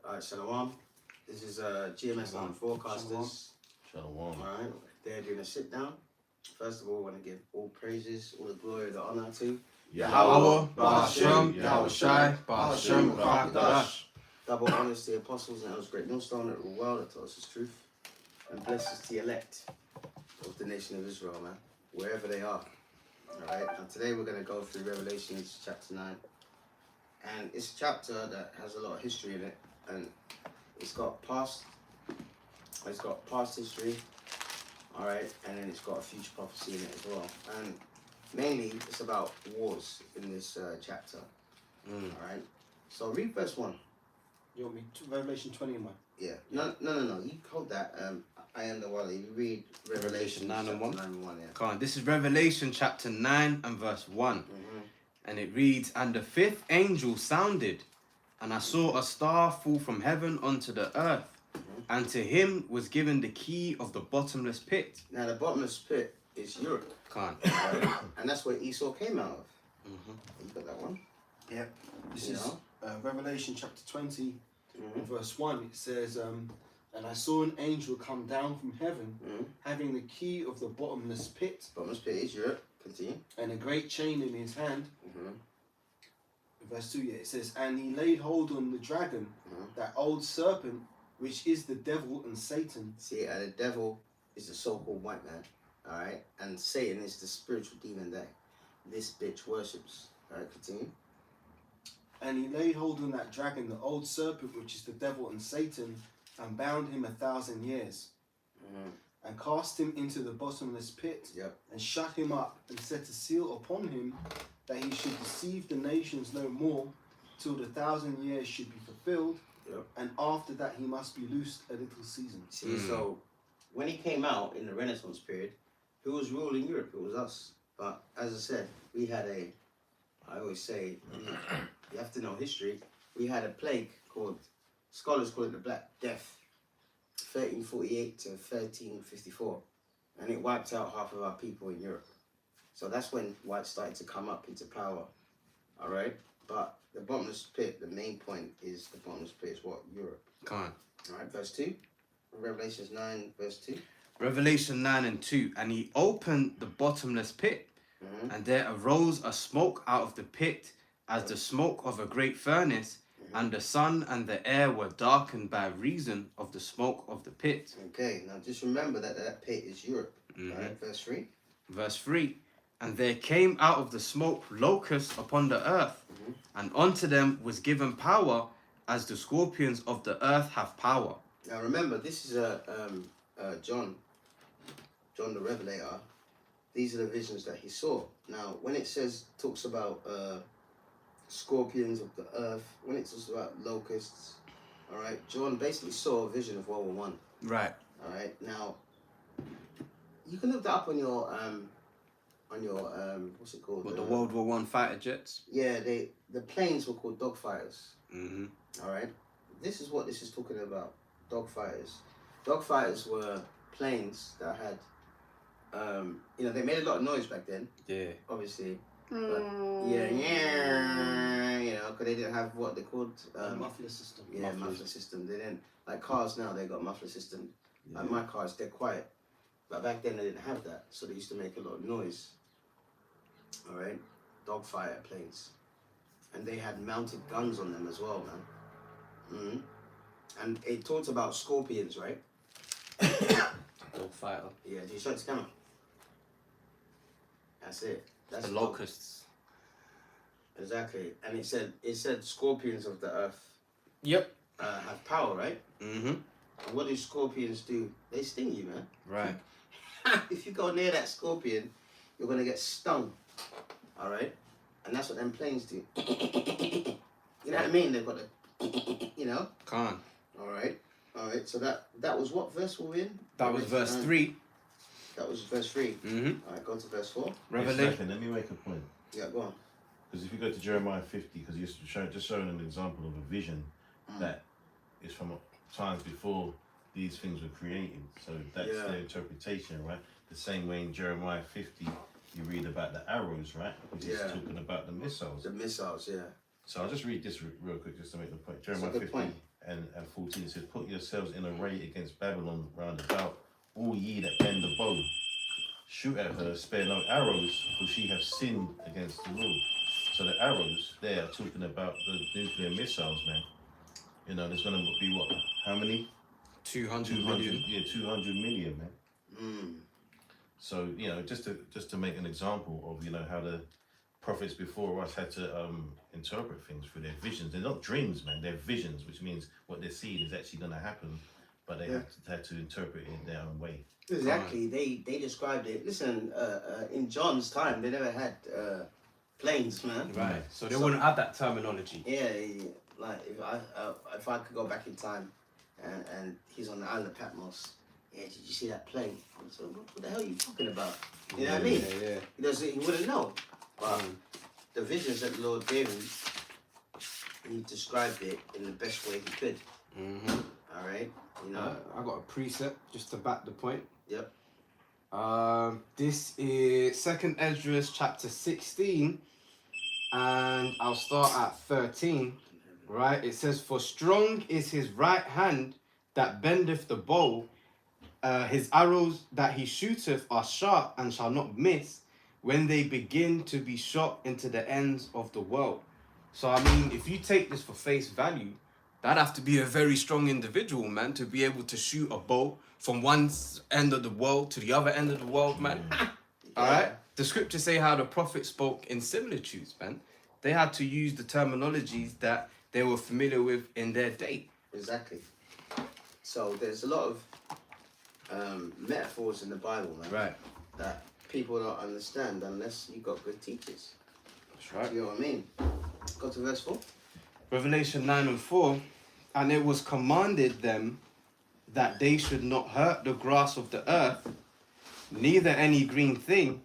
Alright, Shalom. This is GMS Armed Forecasters. Shalom. Alright, they're doing a sit down. First of all, I want to give all praises, all the glory, the honor to Yahweh, Ba'ashem, Yahweh Shai, Ba'ashem, Ba'akadash. Double honors to the apostles and those great millstone that rule well, that taught us his truth. And blessings to the elect of the nation of Israel, man, wherever they are. Alright, and today we're going to go through Revelations chapter 9. And it's a chapter that has a lot of history in it. And it's got past history, all right, and then it's got a future prophecy in it as well. And mainly, it's about wars in this chapter. All right. So read verse 1. You want me to Revelation 21? Yeah. No. You hold that. I am the one. You read Revelation 9 and 1. 9 and 1. Yeah. Come on, this is Revelation chapter 9 and verse 1. And it reads, "And the fifth angel sounded, and I saw a star fall from heaven onto the earth, and to him was given the key of the bottomless pit." Now the bottomless pit is Europe, Come on. right? And that's where Esau came out of. You got that one? Yep. This You is know? Revelation chapter 20, verse 1. It says, "And I saw an angel come down from heaven, having the key of the bottomless pit, Bottomless pit is Europe. Continue. and a great chain in his hand." Verse 2, yeah, it says, "And he laid hold on the dragon, that old serpent, which is the devil and Satan." See, the devil is the so-called white man, all right? And Satan is the spiritual demon that this bitch worships. All right, continue. "And he laid hold on that dragon, the old serpent, which is the devil and Satan, and bound him 1,000 years, and cast him into the bottomless pit, and shut him up, and set a seal upon him, that he should deceive the nations no more, till the 1,000 years should be fulfilled, and after that he must be loosed a little season." See, so when he came out in the Renaissance period, who was ruling Europe? It was us. But as I said, we had I always say, you have to know history, we had a plague called, scholars call it the Black Death, 1348 to 1354. And it wiped out half of our people in Europe. So that's when whites started to come up into power, all right? But the bottomless pit, the main point is the bottomless pit is what? Europe. Come on. All right, verse 2. Revelations 9, verse 2. Revelation 9 and 2. "And he opened the bottomless pit, and there arose a smoke out of the pit, as the smoke of a great furnace, and the sun and the air were darkened by reason of the smoke of the pit." Okay, now just remember that pit is Europe. All right, verse 3. Verse 3. "And there came out of the smoke locusts upon the earth, and unto them was given power, as the scorpions of the earth have power." Now remember, this is John the Revelator. These are the visions that he saw. Now, when it talks about scorpions of the earth, when it talks about locusts, all right, John basically saw a vision of World War One. Right. All right. Now, you can look that up on your what's it called? What, the World War One fighter jets? Yeah, the planes were called dogfighters. Mhm. All right. This is what this is talking about. Dogfighters. Dogfighters were planes that had, they made a lot of noise back then. Yeah. Obviously. But because they didn't have what they called Muffler system. Yeah, muffler system. They didn't, like cars now. They got muffler system. Yeah. Like my cars, they're quiet, but back then they didn't have that, so they used to make a lot of noise. All right, dogfighter planes, and they had mounted guns on them as well, man. And it talked about scorpions, right? Dogfighter. Yeah, do you show it to camera? That's it. That's The locusts. Exactly, and it said scorpions of the earth. Yep. Have power, right? And what do scorpions do? They sting you, man. Right. If you go near that scorpion, you're gonna get stung. All right, and that's what them planes do. You know what I mean? They've got a, Come on. All right. So that was what verse were we in? That was verse 3. That was verse 3. All right, go to verse 4. Revelation. Let me make a point. Yeah, go on. Because if you go to Jeremiah 50, because you're just showing an example of a vision that is from times before these things were created. So that's their interpretation, right? The same way in Jeremiah 50, you read about the arrows, right? Which is talking about the missiles. The missiles, yeah. So I'll just read this real quick just to make the point. That's a Jeremiah good 50 point. and 14, it says, "Put yourselves in array against Babylon round about, all ye that bend the bow. Shoot at her, spare no arrows, for she hath sinned against the Lord." So the arrows there are talking about the nuclear missiles, man. You know, there's gonna be what? How many? 200 million. Yeah, 200 million, man. Mm. So, you know, just to make an example of, you know, how the prophets before us had to interpret things through their visions. They're not dreams, man. They're visions, which means what they're seeing is actually going to happen, but they had to interpret it in their own way. Exactly. They described it. Listen, in John's time, they never had planes, man. Right. So they wouldn't have that terminology. Yeah. Like if I could go back in time, and he's on the island of Patmos. Yeah, did you see that plane? So what the hell are you talking about? You know what I mean? Yeah. He wouldn't know. But the visions that the Lord gave him, he described it in the best way he could. Mm-hmm. All right, you know. I got a precept just to back the point. Yep. This is 2nd Esdras chapter 16, and I'll start at 13. Right, it says, "For strong is his right hand that bendeth the bow. His arrows that he shooteth are sharp and shall not miss, when they begin to be shot into the ends of the world." So, I mean, if you take this for face value, that'd have to be a very strong individual, man, to be able to shoot a bow from one end of the world to the other end of the world, man. All right? The scriptures say how the prophet spoke in similitudes, man. They had to use the terminologies that they were familiar with in their day. Exactly. So there's a lot of metaphors in the Bible, man. Right. That people don't understand unless you got good teachers. That's right. Do you know what I mean? Go to verse 4. Revelation 9:4, "And it was commanded them that they should not hurt the grass of the earth, neither any green thing,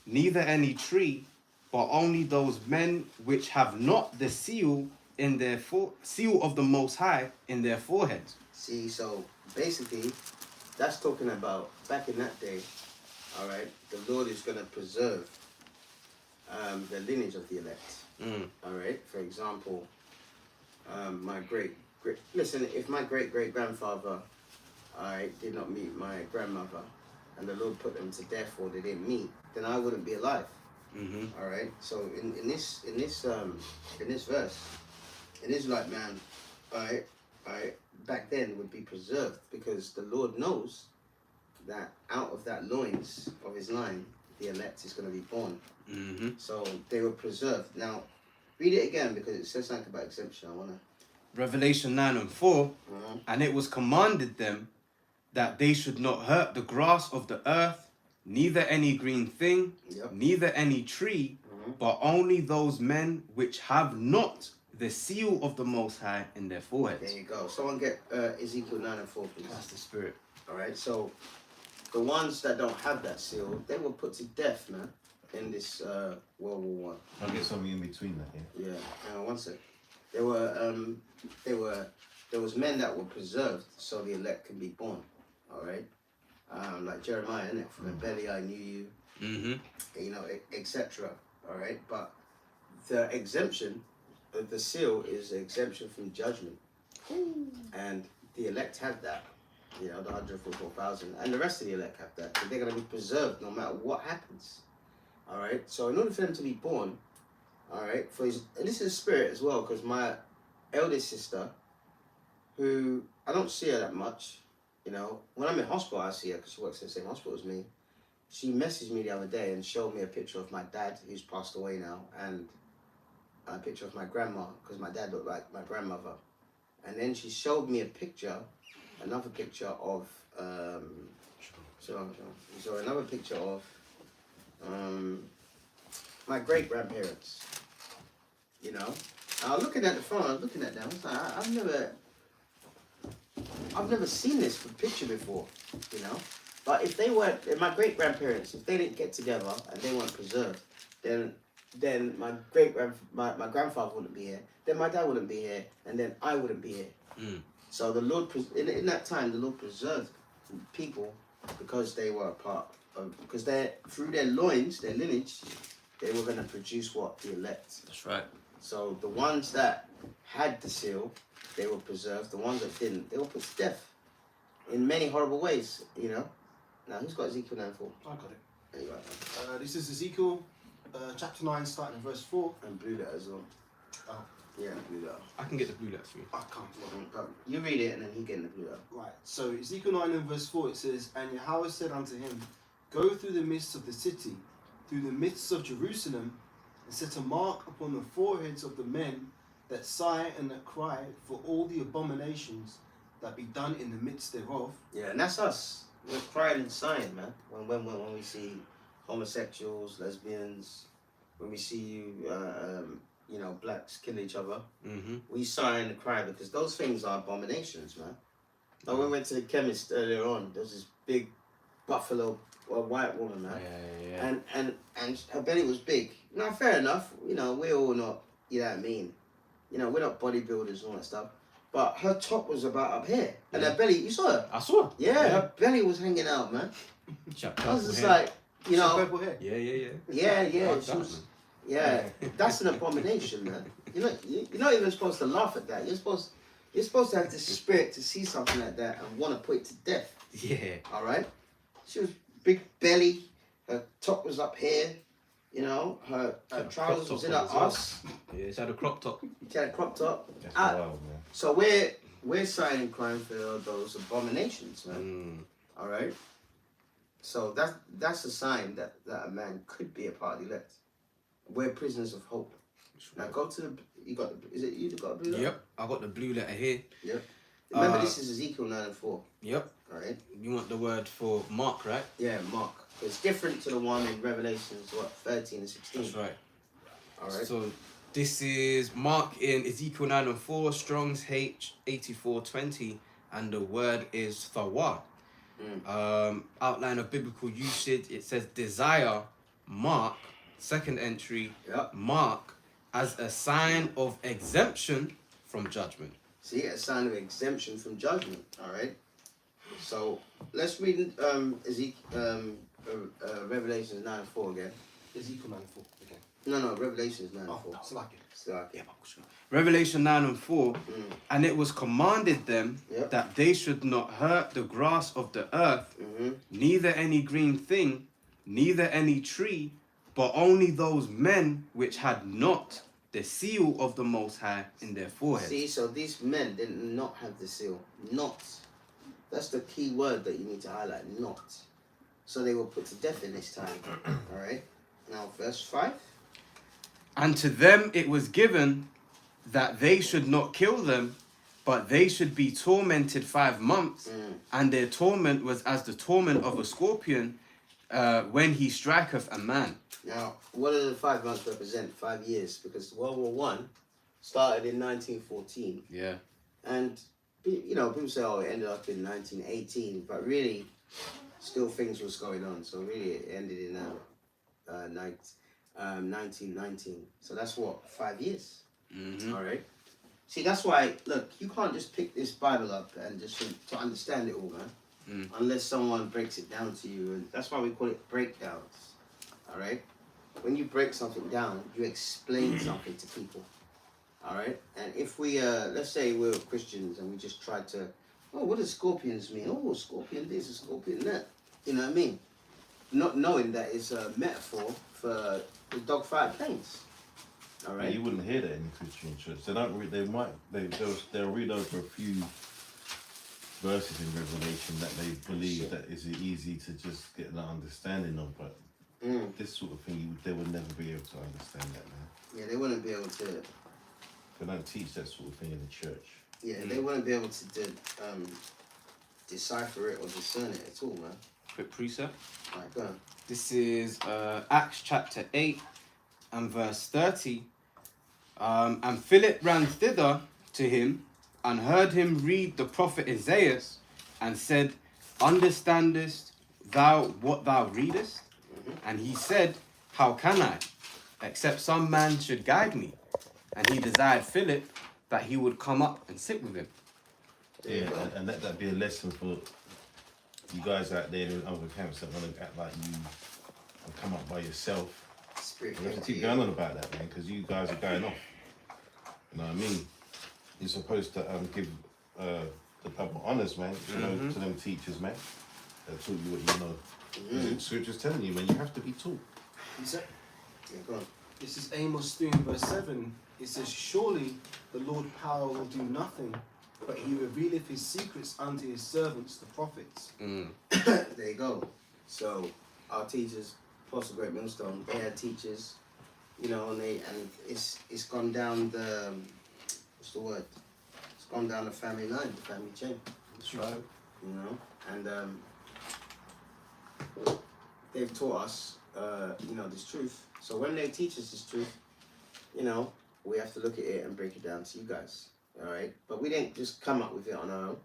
neither any tree, but only those men which have not the seal in their seal of the Most High in their foreheads." See, so basically, that's talking about back in that day. All right, the Lord is going to preserve the lineage of the elect. All right, for example, my listen, if my great grandfather, did not meet my grandmother, and the Lord put them to death or they didn't meet, then I wouldn't be alive. All right. So in this verse, an Israelite man, back then would be preserved because the Lord knows that out of that loins of his line, the elect is going to be born. So they were preserved. Now, read it again because it says something about exemption. I wanna. Revelation 9:4, "And it was commanded them that they should not hurt the grass of the earth, neither any green thing, neither any tree, but only those men which have not the seal of the Most High in their foreheads." There you go. Someone get Ezekiel 9:4, please. That's the spirit. All right. So the ones that don't have that seal, they were put to death, man, in this World War I. I'll get something in between that, yeah? Yeah. Hang on one sec. There was men that were preserved so the elect can be born. All right. Like Jeremiah, innit? From the belly I knew you. You know, etc. All right. But the exemption, the seal is exemption from judgment, and the elect have that. You know, the 144,000, and the rest of the elect have that. So they're going to be preserved no matter what happens. All right. So in order for them to be born, all right, and this is spirit as well, because my eldest sister, who I don't see her that much, you know, when I'm in hospital I see her because she works in the same hospital as me. She messaged me the other day and showed me a picture of my dad, who's passed away now, and a picture of my grandma, because my dad looked like my grandmother. And then she showed me another picture of another picture of my great grandparents. You know, I was looking at the phone. I was looking at them. I was like, I've never seen this picture before. You know, but if my great grandparents, if they didn't get together and they weren't preserved, then my grandfather wouldn't be here. Then my dad wouldn't be here, and then I wouldn't be here. So the Lord, in that time, the Lord preserved people because they were a part of, because through their loins, their lineage, they were going to produce what? The elect. That's right. So the ones that had the seal, they were preserved. The ones that didn't, they were put to death in many horrible ways, you know. Now, who's got Ezekiel 9:4? I got it. There you go. This is Ezekiel chapter 9, starting in verse 4. And blue letter as well. Oh. Yeah, blue letter. I can get the blue letter for you. I can't. You read it and then he get the blue letter. Right, so Ezekiel 9 and verse 4, it says, And Yahweh said unto him, Go through the midst of the city, through the midst of Jerusalem, and set a mark upon the foreheads of the men that sigh and that cry for all the abominations that be done in the midst thereof. Yeah, and that's us. We're crying and sighing, man. When we see homosexuals, lesbians, when we see you know, blacks kill each other, we sigh and cry because those things are abominations, man. Like when we went to the chemist earlier on, there was this big buffalo white woman, man. Yeah. And her belly was big. Now, fair enough. You know, we're all not, you know what I mean? You know, we're not bodybuilders and all that stuff. But her top was about up here. And her belly, you saw her? I saw her. Yeah, her belly was hanging out, man. I was just like, you know. Purple hair. Yeah. She was, yeah, that's an abomination, man. You're not even supposed to laugh at that. You're supposed to have this spirit to see something like that and want to put it to death. Yeah. All right? She was big belly. Her top was up here. You know, her trousers was in her ass. Yeah, she had a crop top. She had a crop top. That's wild, man. So we're sighing and crying for those abominations, man. All right? So that's a sign that a man could be a part of the elect. We're prisoners of hope. Now go to the, is it you that got a blue letter? Yep, I got the blue letter here. Yep. Remember, this is Ezekiel 9:4. Yep. All right. You want the word for Mark, right? Yeah, Mark. It's different to the one in Revelations, 13 and 16. That's right. All right. So this is Mark in Ezekiel 9:4, Strong's H8420, and the word is Thawa. Outline of biblical usage, it says desire, mark, second entry, mark, as a sign of exemption from judgment. See, a sign of exemption from judgment. All right. So let's read Revelations 9:4 again. Ezekiel 9:4 again. No, Revelations 9:4. Oh, Slack. Revelation 9:4, and it was commanded them Yep. that they should not hurt the grass of the earth, neither any green thing, neither any tree, but only those men which had not the seal of the Most High in their foreheads. See, so these men did not have the seal. Not. That's the key word that you need to highlight. Not. So they were put to death in this time. All right. Now, verse 5. And to them it was given that they should not kill them, but they should be tormented 5 months, and their torment was as the torment of a scorpion when he striketh a man. Now, what do the 5 months represent? 5 years, because World War One started in 1914. Yeah. And, you know, people say, oh, it ended up in 1918, but really, still things was going on. So really, it ended in 1919. So that's what, 5 years. All right. See, that's why, look, you can't just pick this Bible up and just to understand it all, man. Unless someone breaks it down to you. And that's why we call it breakdowns. All right. When you break something down, you explain something to people. All right. And if we, let's say we're Christians and we just try to, oh, what does scorpions mean? Oh, scorpion this, a scorpion that. You know what I mean? Not knowing that it's a metaphor for the dogfight planes. All right. Yeah, you wouldn't hear that in the Christian church. They don't. They'll read over a few verses in Revelation that they believe that is easy to just get an understanding of, but this sort of thing they would never be able to understand that, man. Yeah, they wouldn't be able to. They don't teach that sort of thing in the church. Yeah, they wouldn't be able to decipher it or discern it at all, man. Quick precept. All right, go on. This is Acts chapter 8 and verse 30. And Philip ran thither to him and heard him read the prophet Isaiah and said, Understandest thou what thou readest? And he said, How can I, except some man should guide me? And he desired Philip that he would come up and sit with him. Yeah, and let that be a lesson for you guys out there in other camps that want to act like you and come up by yourself. Spirit You have to keep going on about that, man, because you guys are going off. You know what I mean? you're supposed to give the proper honours, man. You know, to them teachers, man. That taught you what you know. Scripture's telling you, man, you have to be taught. Is that? Yeah, go on. This is Amos 3 and verse 7. It says, surely the Lord power will do nothing, but he revealeth his secrets unto his servants, the prophets. There you go. So our teachers, Apostle Great Millstone, they had teachers, you know, and it's gone down the what's the word? It's gone down the family line, the family chain. That's right. You know, and they've taught us, you know, this truth. So when they teach us this truth, you know, we have to look at it and break it down to you guys. All right, but we didn't just come up with it on our own.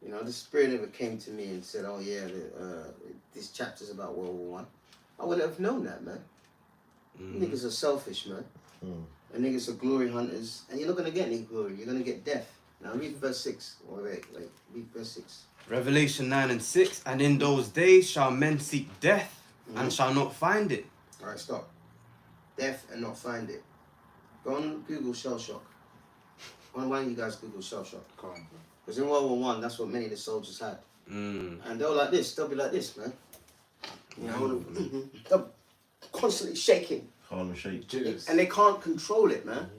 You know, the Spirit never came to me and said, "Oh yeah, this chapter's about World War One." I wouldn't have known that, man. Niggas are selfish, man. And niggas are glory hunters, and you're not gonna get any glory. You're gonna get death. Now read verse 6. Wait, read verse 6. Revelation 9 and 6. And in those days shall men seek death and shall not find it. All right, stop. Death and not find it. Go on Google shell shock. Why don't you guys Google shell shock? Because in World War One, that's what many of the soldiers had. And they'll like this. They'll be like this, man. You know, they're constantly shaking. Harlem Shake. And they can't control it, man.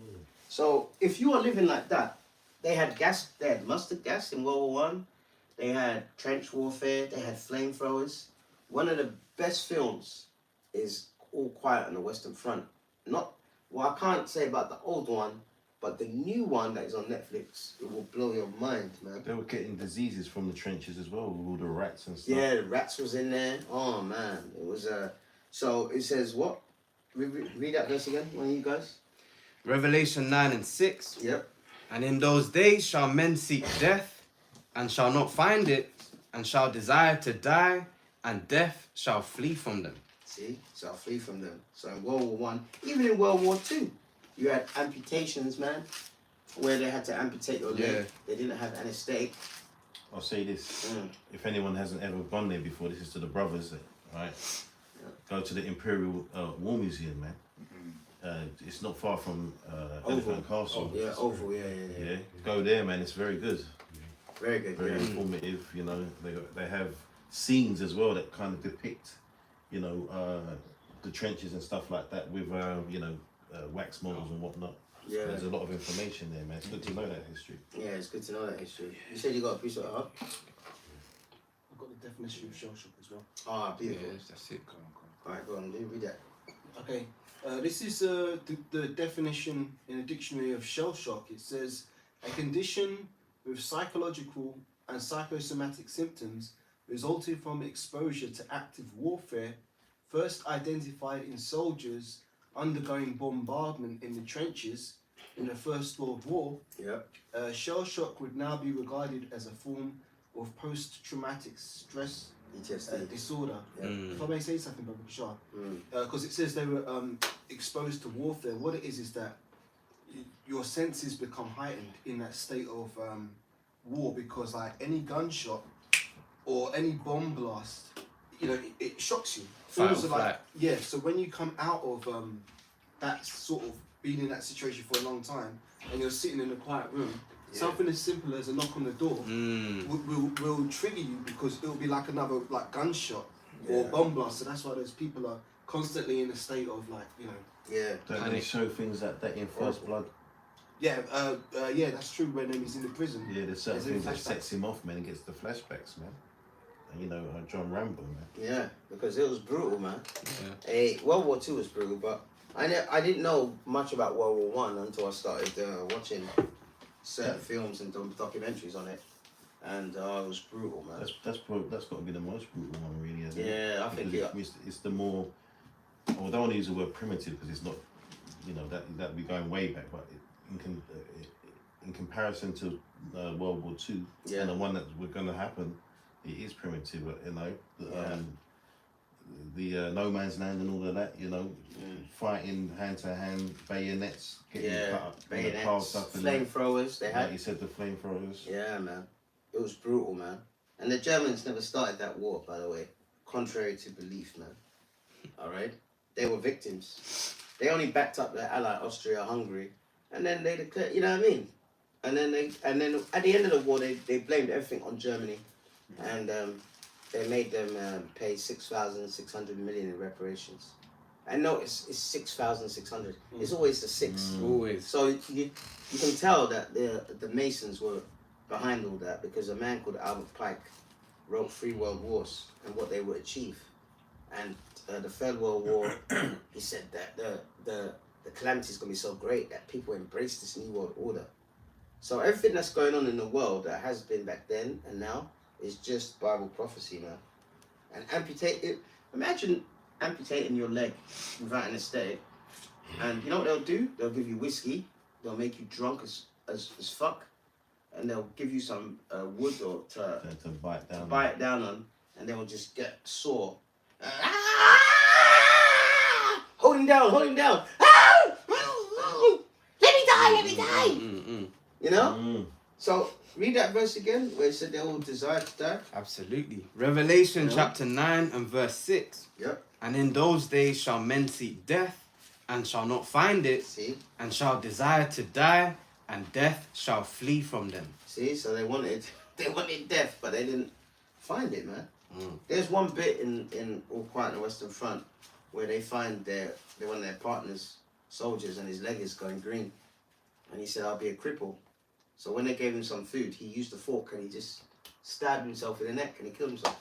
So if you are living like that, they had gas. They had mustard gas in World War One. They had trench warfare. They had flamethrowers. One of the best films is All Quiet on the Western Front. Well, I can't say about the old one, but the new one that is on Netflix, it will blow your mind, man. They were getting diseases from the trenches as well, with all the rats and stuff. Yeah, the rats was in there. Oh, man. It was, so it says what? Read that verse again, one of you guys. Revelation 9 and 6. Yep. And in those days shall men seek death, and shall not find it, and shall desire to die, and death shall flee from them. See? Shall flee from them. So in World War One, even in World War Two, you had amputations, man, where they had to amputate your leg. Yeah. They didn't have anesthetic. I'll say this. If anyone hasn't ever gone there before, this is to the brothers, right? Go to the Imperial War Museum, man. It's not far from Elephant Castle. Oh, yeah, Oval, yeah. Go there, man. It's very good. Very good. Very informative. You know, they have scenes as well that kind of depict, you know, the trenches and stuff like that with, you know, wax models and whatnot. Yeah. There's a lot of information there, man. It's good to know that history. Yeah, it's good to know that history. You said you got a piece of art? I've got the definition of shell shock as well. Ah, beautiful. That's it. Alright, go on, read that. Okay, this is the definition in a dictionary of shell shock. It says, a condition with psychological and psychosomatic symptoms resulting from exposure to active warfare, first identified in soldiers undergoing bombardment in the trenches in the First World War. Yep. Shell shock would now be regarded as a form of post-traumatic stress PTSD. disorder. Yeah. If I may say something, Brother Bashar, because it says they were exposed to warfare. What it is that your senses become heightened in that state of war, because like any gunshot or any bomb blast, you know, it shocks you. Fight or Feels flight. yeah. So when you come out of that sort of being in that situation for a long time, and you're sitting in a quiet room, something as simple as a knock on the door will trigger you, because it will be like another like gunshot or bomb blast. So that's why those people are constantly in a state of like, you know. Yeah. Don't they show things like that in First Blood? Yeah, that's true. When he's in the prison. Yeah, there's certain There's in things that flashbacks. sets him off, man. He gets the flashbacks, man. And, you know, John Rambo, man. Yeah, because it was brutal, man. Yeah. World War Two was brutal, but I didn't know much about World War One until I started watching certain films and documentaries on it, and it was brutal, man. That's got to be the most brutal one, really, isn't it? Yeah, I think it's the more. Well, I don't want to use the word primitive because it's not, you know, that'd be going way back, but in comparison to World War Two and the one that was going to happen, it is primitive, you know. The no man's land and all of that, you know, fighting hand to hand, bayonets, getting cut up, bayonets, carved up, and flamethrowers. They had. like you said, the flamethrowers. Yeah, man. It was brutal, man. And the Germans never started that war, by the way, contrary to belief, man. All right, they were victims. They only backed up their ally Austria-Hungary, and then they declared. You know what I mean? And then at the end of the war, they blamed everything on Germany, and they made them pay 6,600 million in reparations. I know it's 6,600. It's always the six. Always. So you can tell that the Masons were behind all that, because a man called Albert Pike wrote 3 World Wars and what they would achieve. And the Third World War, he said that the calamity is going to be so great that people embrace this new world order. So everything that's going on in the world that has been back then and now is just Bible prophecy, man. And imagine amputating your leg without anesthetic. And you know what they'll do? They'll give you whiskey. They'll make you drunk as fuck. And they'll give you some wood or to bite it down on. And they will just get sore. Hold him down. Let me die. You know? So, read that verse again, where it said they all desire to die. Absolutely. Revelation chapter 9 and verse 6. Yep. And in those days shall men seek death, and shall not find it. See? And shall desire to die, and death shall flee from them. See? So they wanted death, but they didn't find it, man. There's one bit in All Quiet on the Western Front where they find one of their partners, soldiers, and his leg is going green. And he said, I'll be a cripple. So when they gave him some food, he used a fork and he just stabbed himself in the neck and he killed himself.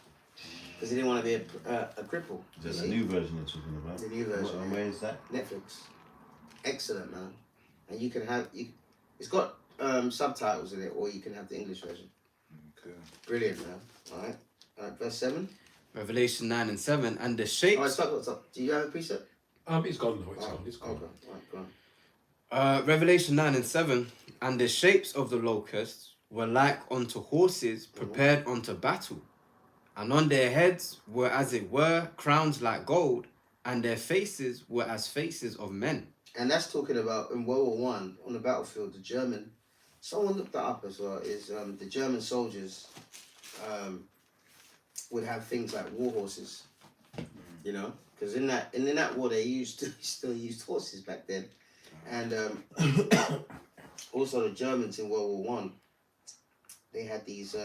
Because he didn't want to be a cripple. Is that the new version you're talking about? The new version. Where is that? Netflix. Excellent, man. And you can have... it's got subtitles in it, or you can have the English version. Okay. Brilliant, man. Alright. Verse 7. Revelation 9 and 7. And the shapes... Alright, stop. Do you have a precept? It's gone now. It's gone. Okay. Alright, go on. Revelation 9 and 7. And the shapes of the locusts were like unto horses prepared unto battle. And on their heads were as it were crowns like gold, and their faces were as faces of men. And that's talking about in World War One on the battlefield, someone looked that up as well, is the German soldiers would have things like war horses, you know, because in that war they still used horses back then. And also the Germans in World War One, they had these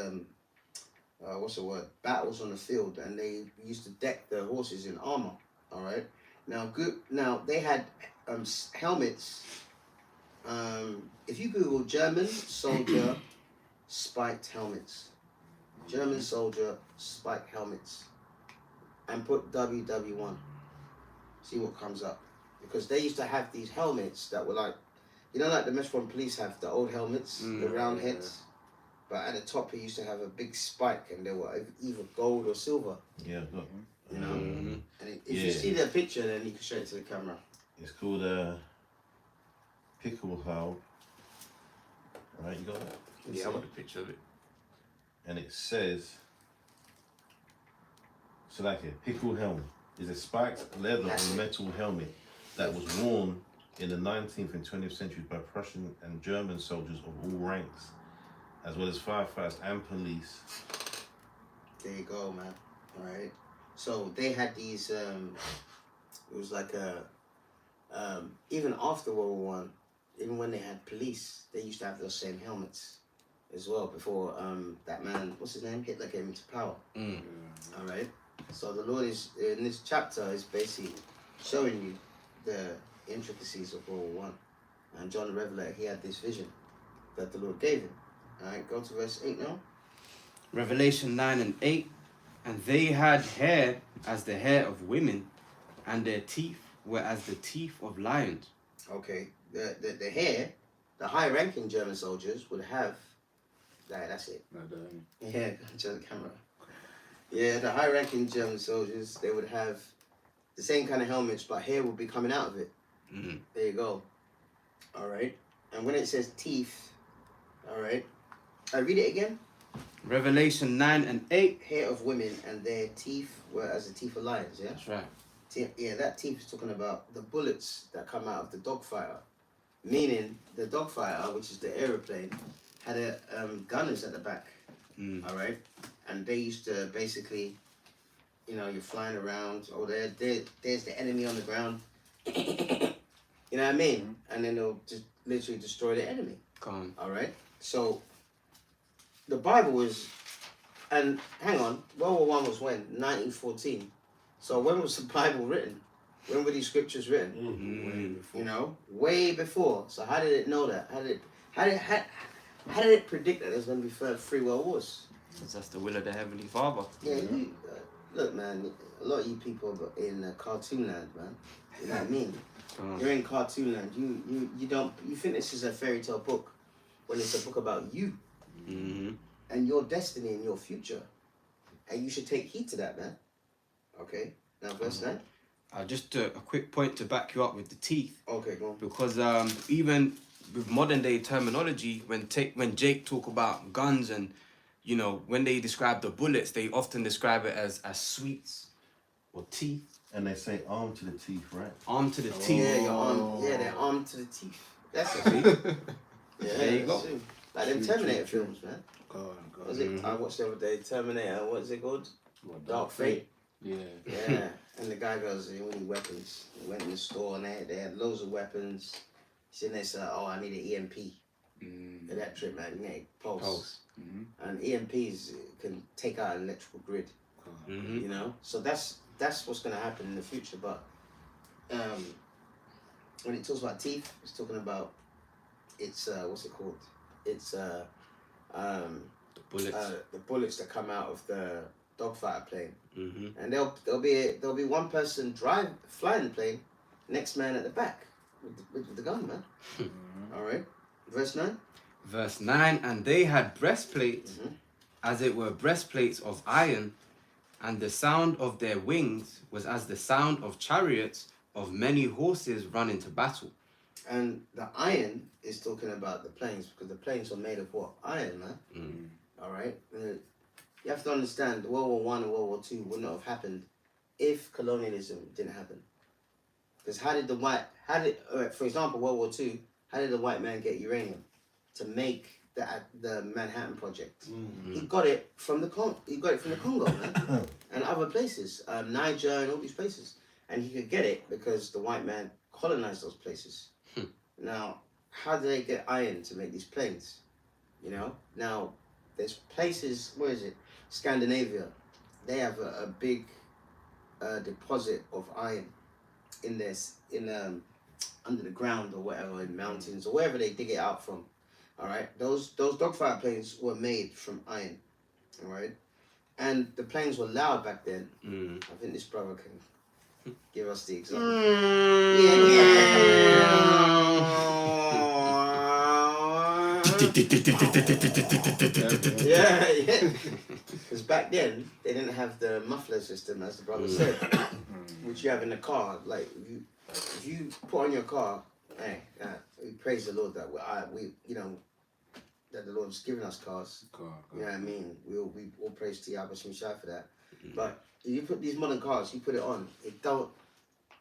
battles on the field, and they used to deck the horses in armor. All right. Now they had helmets. If you Google German soldier spiked helmets, German soldier spiked helmets, and put WW1, see what comes up. Because they used to have these helmets that were like, you know, like the Metropolitan Police have the old helmets, the round heads. But at the top, he used to have a big spike, and they were either gold or silver. Yeah, look. You know? And if you see the picture, then you can show it to the camera. It's called pickle hull. Right, you got that? Yeah, I got the picture of it. And it says, so like a pickle helm is a spiked leather or metal helmet that was worn in the 19th and 20th centuries by Prussian and German soldiers of all ranks, as well as firefighters and police. There you go, man. All right. So they had these. It was like even after World War One, even when they had police, they used to have those same helmets as well. Before that man, what's his name, Hitler came into power. All right. So the Lord is in this chapter is basically showing you the intricacies of World War One, and John the Revelator, he had this vision that the Lord gave him. All right, go to verse 8 now. Revelation 9 and 8. And they had hair as the hair of women, and their teeth were as the teeth of lions. Okay, the hair, the high-ranking German soldiers would have. That's it. No, don't. Yeah, to the camera. Yeah, the high-ranking German soldiers, they would have the same kind of helmets, but hair would be coming out of it. There you go. All right, and when it says teeth, all right, I read it again. Revelation 9 and 8. Hair of women, and their teeth were as the teeth of lions, yeah? That's right. Yeah, that teeth is talking about the bullets that come out of the dogfighter. Meaning, the dogfighter, which is the aeroplane, had a gunners at the back, all right? And they used to basically, you know, you're flying around, there's the enemy on the ground. You know what I mean? And then they'll just literally destroy the enemy, Come on. all right? So the Bible is, and hang on, World War One was when? 1914. So when was the Bible written? When were these scriptures written? Way before. You know, way before. So how did it know that? How did it predict that there's going to be three world wars? Because that's the will of the Heavenly Father. Yeah, look, man. A lot of you people are in cartoon land, man. You know what I mean? You're in cartoon land. You think this is a fairy tale book when it's a book about you and your destiny and your future, and you should take heed to that, man. Okay. Now, verse 9. Just a quick point to back you up with the teeth. Okay, go on. Because even with modern day terminology, when Jake talk about guns and, you know, when they describe the bullets, they often describe it as sweets or teeth. And they say arm to the teeth, right? Arm to the teeth. Yeah, your arm. Yeah, they're armed to the teeth. That's it. Yeah, There you go. True. Like them Terminator films, man. God. What was it? I watched the other day, Terminator. What is it called? What, Dark Fate. Yeah. Yeah. And the guy goes, "You need weapons." He went in the store and they had loads of weapons. He's in there, said, "Oh, I need an EMP, electric magnetic pulse." And EMPs can take out an electrical grid. You know, so that's what's going to happen in the future. But when it talks about teeth, it's talking about it's what's it called? It's The bullets. the bullets that come out of the dogfighter plane, and there'll be one person flying the plane, next man at the back with the gun, man. All right, verse 9. Verse 9, and they had breastplates, as it were breastplates of iron, and the sound of their wings was as the sound of chariots of many horses running to battle. And the iron is talking about the planes, because the planes are made of what? Iron, man. All right. You have to understand, World War One and World War Two would not have happened if colonialism didn't happen. Because for example, World War Two, how did the white man get uranium to make the Manhattan Project? He got it from the Congo, man, and other places, Niger and all these places, and he could get it because the white man colonized those places. Now, how do they get iron to make these planes? You know, now there's places. Where is it? Scandinavia. They have a big deposit of iron in under the ground or whatever, in mountains or wherever they dig it out from. All right, those dogfighter planes were made from iron. All right, and the planes were loud back then. I think this brother can give us the example. Yeah. Because back then they didn't have the muffler system, as the brother said, which you have in the car. Like if you put on your car, hey, we praise the Lord that we that the Lord's given us cars. You know what I mean? We all praise to Yahweh Shai for that. But if you put these modern cars, you put it on, it don't.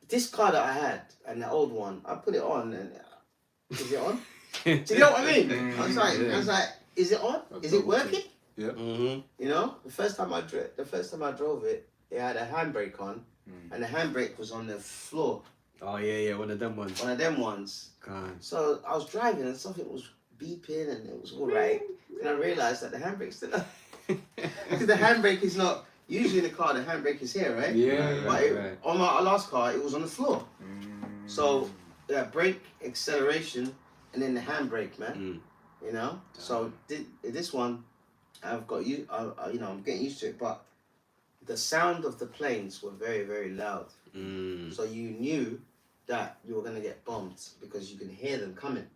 This car that I had and the old one, I put it on and is it on? Do you know what I mean? I was like, is it on? Is it working? Yeah. You know, the first time I drove it, it had a handbrake on, and the handbrake was on the floor. Oh yeah, one of them ones. One of them ones. God. So I was driving and something was beeping and it was all right. And I realized that the handbrake's still on. Because the handbrake is not, usually in the car the handbrake is here, right? Yeah. But on my last car, it was on the floor. So brake, acceleration, and then the handbrake, man. You know. So this one, I've got I'm getting used to it. But the sound of the planes were very, very loud. So you knew that you were gonna get bombed because you can hear them coming.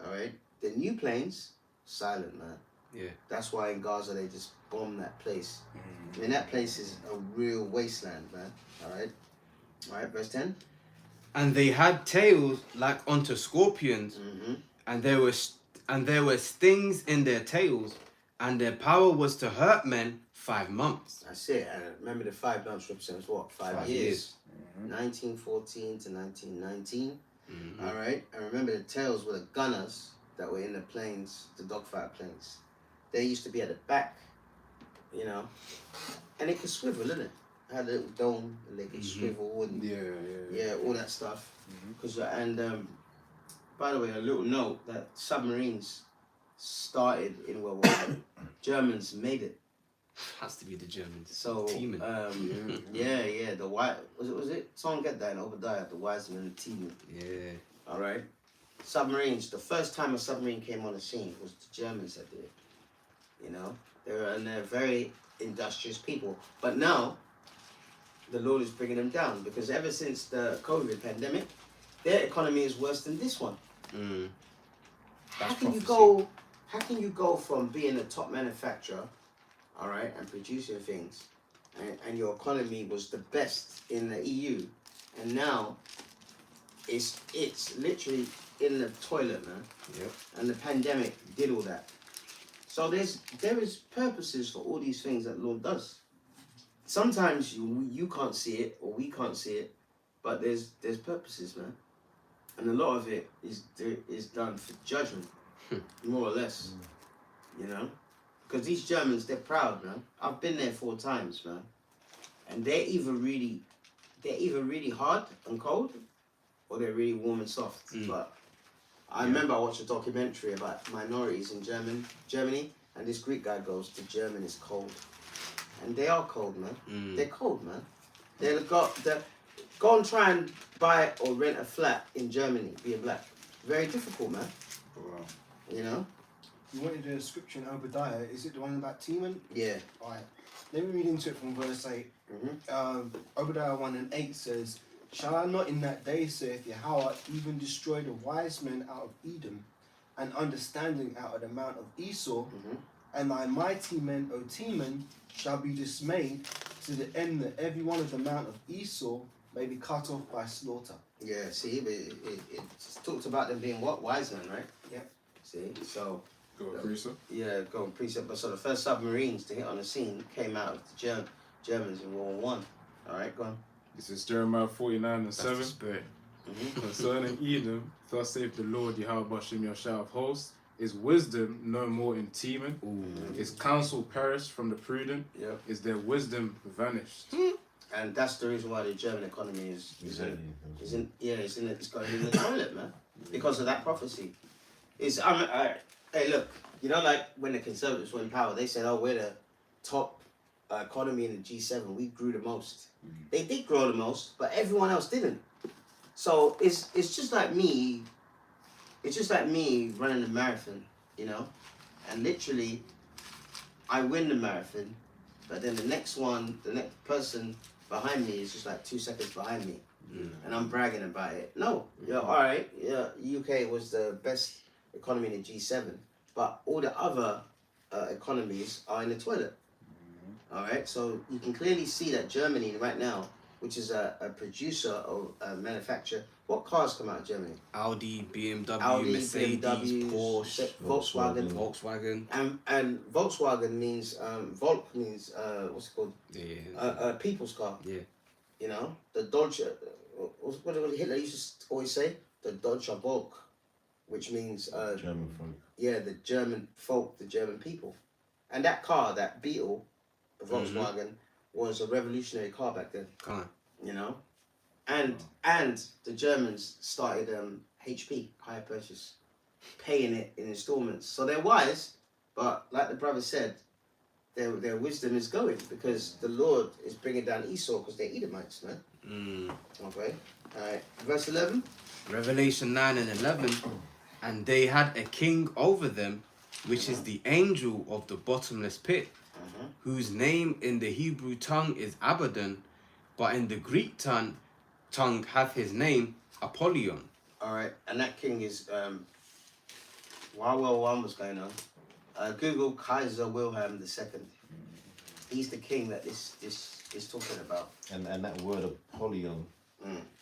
All right. The new planes, silent, man. Yeah. That's why in Gaza they just bomb that place. I mean, that place is a real wasteland, man. All right, verse 10. And they had tails like unto scorpions, and there were stings in their tails, and their power was to hurt men 5 months. That's it. And remember, the 5 months represents what? 5 years. 1914 to 1919. All right. And remember, the tails were the gunners that were in the planes, the dogfighter planes. They used to be at the back, you know, and it could swivel, didn't it? It had a little dome, and they could swivel and yeah, all that stuff. By the way, a little note that submarines started in World War One. Germans made it. Has to be the Germans. So Teaming. yeah, the white was it? Someone get that in Obadiah, the Wiseman and Teaming. Yeah. All right. Submarines. The first time a submarine came on the scene was the Germans that did it. You know, they're very industrious people. But now, the Lord is bringing them down because ever since the COVID pandemic, their economy is worse than this one. How can you go from being a top manufacturer, all right, and producing things, and your economy was the best in the EU, and now it's literally in the toilet, man. Yep. And the pandemic did all that. So there is purposes for all these things that the Lord does. Sometimes you can't see it or we can't see it, but there's purposes, man. And a lot of it is done for judgment, more or less. You know, because these Germans, they're proud, man. I've been there 4 times, man, and they're either really hard and cold, or they're really warm and soft. But I remember I watched a documentary about minorities in Germany, and this Greek guy goes, "The German is cold," and they are cold, man. They're cold, man. Go and try and buy or rent a flat in Germany, being black. Very difficult, man. Wow. You know. You wanted a scripture in Obadiah. Is it the one about Teman? Yeah. Alright. Let me read into it from verse 8. Obadiah 1:8 says, "Shall I not in that day, saith Yahweh, even destroy the wise men out of Edom, and understanding out of the mount of Esau, and thy mighty men, O Teman, shall be dismayed, to the end that every one of the mount of Esau may be cut off by slaughter." Yeah, see, it talks about them being what? Wise men, right? Yep. See, so... Go on, Prisa. Yeah, go on, precept. But so the first submarines to hit on the scene came out of the Germans in World War One. Alright, go on. This is Jeremiah 49 and That's 7. the spirit. Concerning Edom, thus saith the Lord Yahweh Bashem Yahshua of hosts, is wisdom no more in Teman? Is counsel perished from the prudent? Yep. Is their wisdom vanished? And that's the reason why the German economy is going in the toilet, man. Because of that prophecy. Hey, look, you know, like when the Conservatives were in power, they said, "Oh, we're the top economy in the G7. We grew the most." They did grow the most, but everyone else didn't. So it's just like me. It's just like me running a marathon, you know, and literally, I win the marathon, but then the next person behind me is just like 2 seconds behind me, and I'm bragging about it. No, all right, UK was the best economy in the G7, but all the other economies are in the toilet. All right, so you can clearly see that Germany right now, which is a producer or a manufacturer, what cars come out of Germany? Audi, BMW, Mercedes, BMW, Porsche, Volkswagen. And Volkswagen means Volk means what's it called? Yeah. People's car. Yeah. You know, the Deutsche. What did Hitler used to always say? The Deutsche Volk, which means German folk. Yeah, the German folk, the German people, and that car, that Beetle, the Volkswagen, was a revolutionary car back then. You know, and the Germans started HP, hire purchase, paying it in installments. So they're wise, but like the brother said, their wisdom is going because the Lord is bringing down Esau because they're Edomites, man. Okay, all right. Verse 11. Revelation 9 and 11. And they had a king over them, which is the angel of the bottomless pit, whose name in the Hebrew tongue is Abaddon, but in the Greek tongue hath his name Apollyon. All right, and that king is while World War I was going on, Google Kaiser Wilhelm II. He's the king that this is talking about. And that word Apollyon,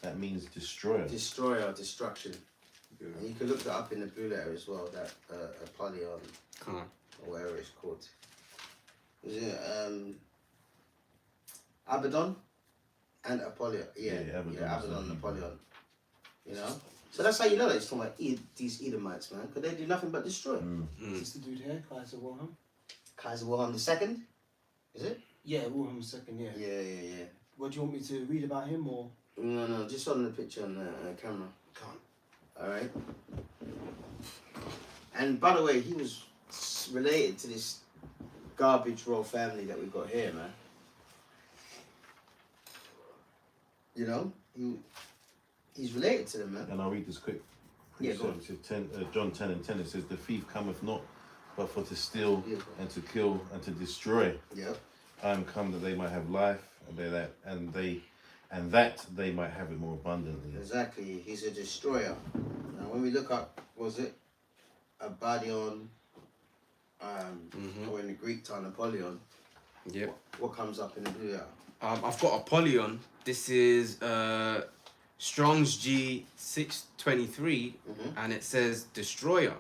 that means destroyer. Destroyer, destruction. Yeah. And you can look that up in the Blue Letter as well. That Apollyon, or whatever it's called. Is it Abaddon and Apollyon? Yeah, Abaddon and Apollyon. You know, so that's how you know that it's talking about these Edomites, man, because they do nothing but destroy. Is this the dude here, Kaiser Wilhelm? Kaiser Wilhelm II, is it? Yeah, Wilhelm II. Yeah. Yeah. What do you want me to read about him or? No, just on the picture on the camera. Can't. All right. And by the way, he was related to this garbage royal family that we got here, man. You know, he's related to them, man. And I'll read this quick. Yeah, go on. It says John 10 and 10, it says, the thief cometh not, but for to steal and to kill and to destroy. Yep. I am come that they might have life, and that they might have it more abundantly. Exactly. He's a destroyer. Now, when we look up, was it Abadion, or in the Greek time, Apollyon? Yep. What comes up in the blue? I've got Apollyon. This is Strong's G 623, and it says destroyer,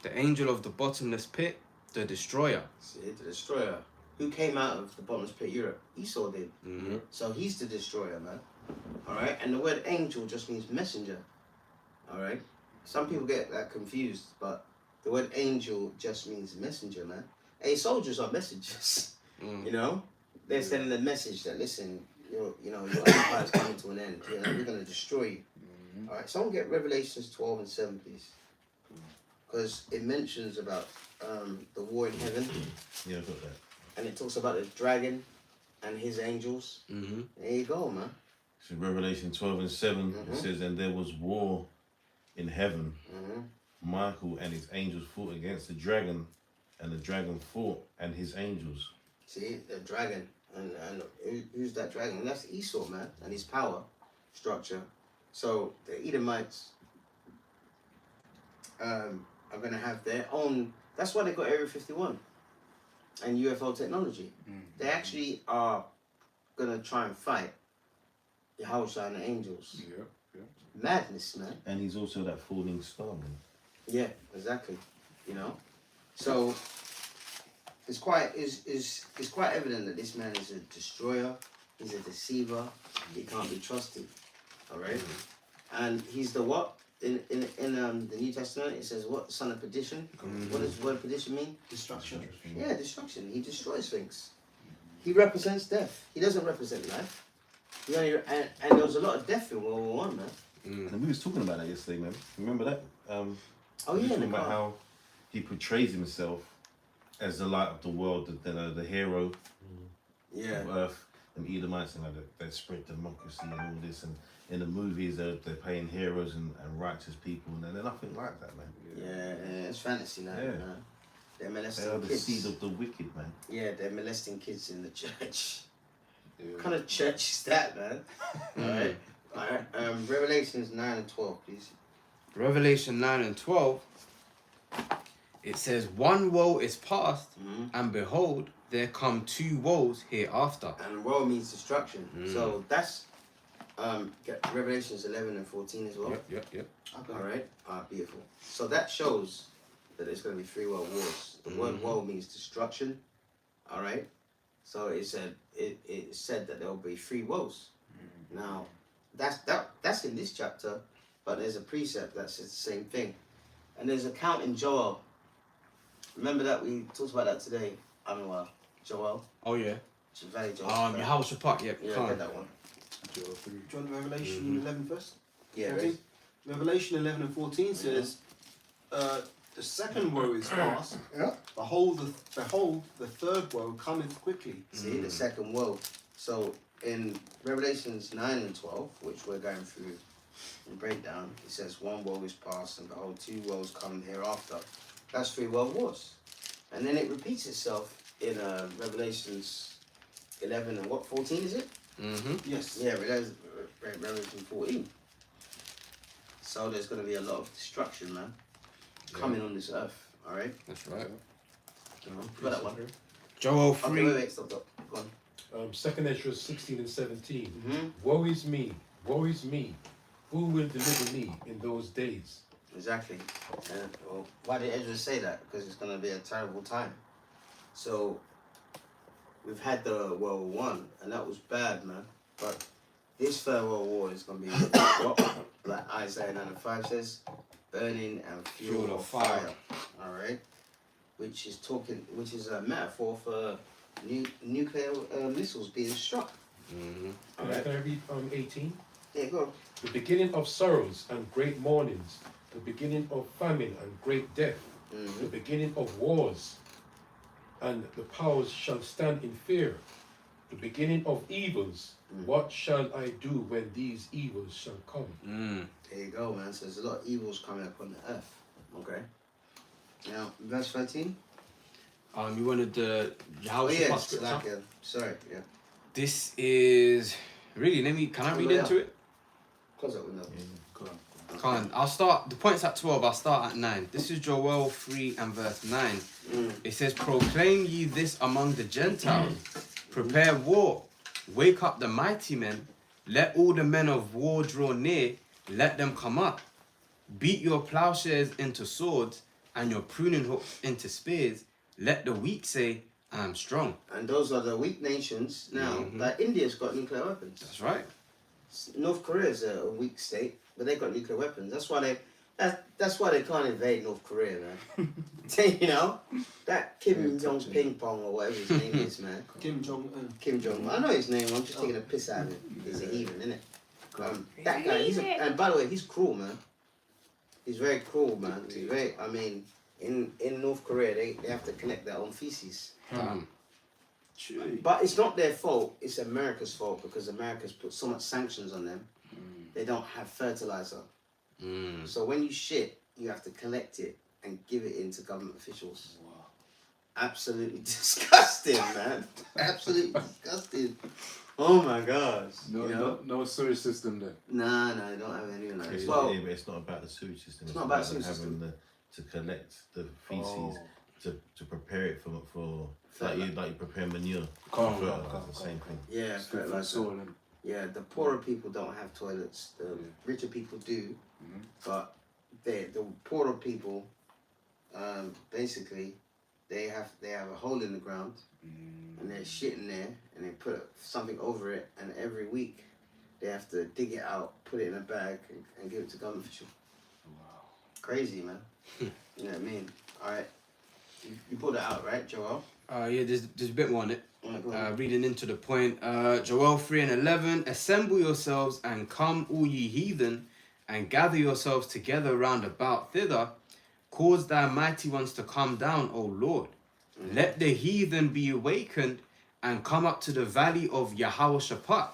the angel of the bottomless pit, the destroyer. See, the destroyer. Who came out of the bottomless pit? Europe. Esau did. So he's the destroyer, man. All right. And the word angel just means messenger. All right. Some people get that confused, but the word angel just means messenger, man. Hey, soldiers are messengers. You know, they're sending a message that listen, your empire's coming to an end. You know, we're gonna destroy you. All right. Someone get Revelations 12 and 7, please, because it mentions about the war in heaven. Yeah, I've got that. And it talks about the dragon and his angels. There you go, man. So Revelation 12 and 7, it says, and there was war in heaven. Michael and his angels fought against the dragon, and the dragon fought and his angels. See, the dragon. And who's that dragon? And that's Esau, man, and his power structure. So the Edomites are going to have their own... That's why they got Area 51 and UFO technology. They actually are going to try and fight Yahushua and the angels. Madness, man. And he's also that falling star, man. Yeah, exactly. You know? So it's quite evident that this man is a destroyer, he's a deceiver, he can't be trusted. Alright? And he's the what? In the New Testament, it says what? Son of perdition. What does the word perdition mean? Destruction. Yeah, destruction. He destroys things. He represents death. He doesn't represent life. He only, and there was a lot of death in World War One, man. And we was talking about that yesterday, man. Remember that? Oh we was yeah, talking about how he portrays himself as the light of the world, the hero of Earth, and Edomites, and they spread democracy and all this, and in the movies they're playing heroes and righteous people, and they're nothing like that, man. Yeah, it's fantasy now. Yeah. Man. They're They molesting are the kids. seed of the wicked, man. Yeah, they're molesting kids in the church. What kind of church is that, man? Alright. Revelations 9 and 12, please. Revelation 9 and 12, it says, one woe is past, and behold, there come two woes hereafter. And woe means destruction. So that's Revelations 11 and 14 as well. Yep. Alright, beautiful. So that shows that there's going to be 3 world wars. The word woe means destruction. Alright? So it said that there will be 3 woes. Now, that's in this chapter, but there's a precept that says the same thing. And there's a count in Joel. Remember that we talked about that today? Joel. Oh yeah. Joel. Yahushua Park, yep. Yeah, I get that one. Do you want Revelation 11 first? Yeah, 14? right. Revelation 11 and 14 says, the second woe is past. Yeah. Behold, the third woe cometh quickly. See, the second woe. So in Revelations 9 and 12, which we're going through in breakdown, it says 1 woe is past, and behold, 2 woes come hereafter. That's 3 world wars. And then it repeats itself in Revelations 11 and 14 is it? Yes. Yeah, Revelation 14. So there's going to be a lot of destruction, man, coming on this earth. All right. That's right. Got that one. Joel Okay, 3. wait, stop. Go on. 2nd Ezra 16 and 17. Mhm. Woe is me, who will deliver me in those days? Exactly. Well, why did Ezra say that? Because it's going to be a terrible time. So we've had the World War One, and that was bad, man. But this third World War is going to be what, like Isaiah 9 and 5 says, burning and fuel of fire. All right, which is a metaphor for nuclear missiles being struck. All right. Can I read 18? Yeah, go. The beginning of sorrows and great mournings, the beginning of famine and great death, the beginning of wars, and the powers shall stand in fear, the beginning of evils. What shall I do when these evils shall come? There you go, man. So there's a lot of evils coming up on the earth. Okay. Now, verse 13. You wanted the Oh, Yahweh yeah, Shaphat scripture? like, sorry, yeah. This is really. Can I read into it? Close that window. Can't. I'll start. The point's at 12. I'll start at 9. This is Joel 3 and verse 9. It says, "Proclaim ye this among the Gentiles. Prepare war. Wake up the mighty men. Let all the men of war draw near. Let them come up. Beat your plowshares into swords and your pruning hooks into spears. Let the weak say, I am strong." And those are the weak nations. Now, like India's got nuclear weapons. That's right. North Korea's a weak state, but they got nuclear weapons. That's why they can't invade North Korea, man. You know, that Kim Jong Ping Pong or whatever his name is, man. Kim Jong-un. Kim Jong. I know his name. I'm just taking a piss out of him. He's a heathen, isn't it? That guy. And by the way, he's cruel, man. He's very cruel, man. He's very. I mean, in North Korea, they have to connect their own feces. But it's not their fault. It's America's fault because America's put so much sanctions on them. They don't have fertilizer. So when you shit, you have to collect it and give it into government officials. Wow. Absolutely disgusting, man. Absolutely disgusting. Oh my gosh. No sewage system there. No, they don't have anything like that. Well, but it's not about the sewage system. It's not about the sewage system. To collect the feces to prepare it for like you prepare manure. The same thing. Yeah, fertilizer. Yeah, the poorer people don't have toilets. The richer people do, but the poorer people, basically, they have a hole in the ground, and they're shitting there, and they put something over it, and every week they have to dig it out, put it in a bag, and give it to government official. Wow, crazy, man. You know what I mean? All right, you pulled it out, right, Joel? Yeah, there's a bit more on it. Reading into the point, Joel 3 and 11, "Assemble yourselves and come, all ye heathen, and gather yourselves together round about thither. Cause thy mighty ones to come down, O Lord. Let the heathen be awakened and come up to the valley of Yahweh Shaphat,"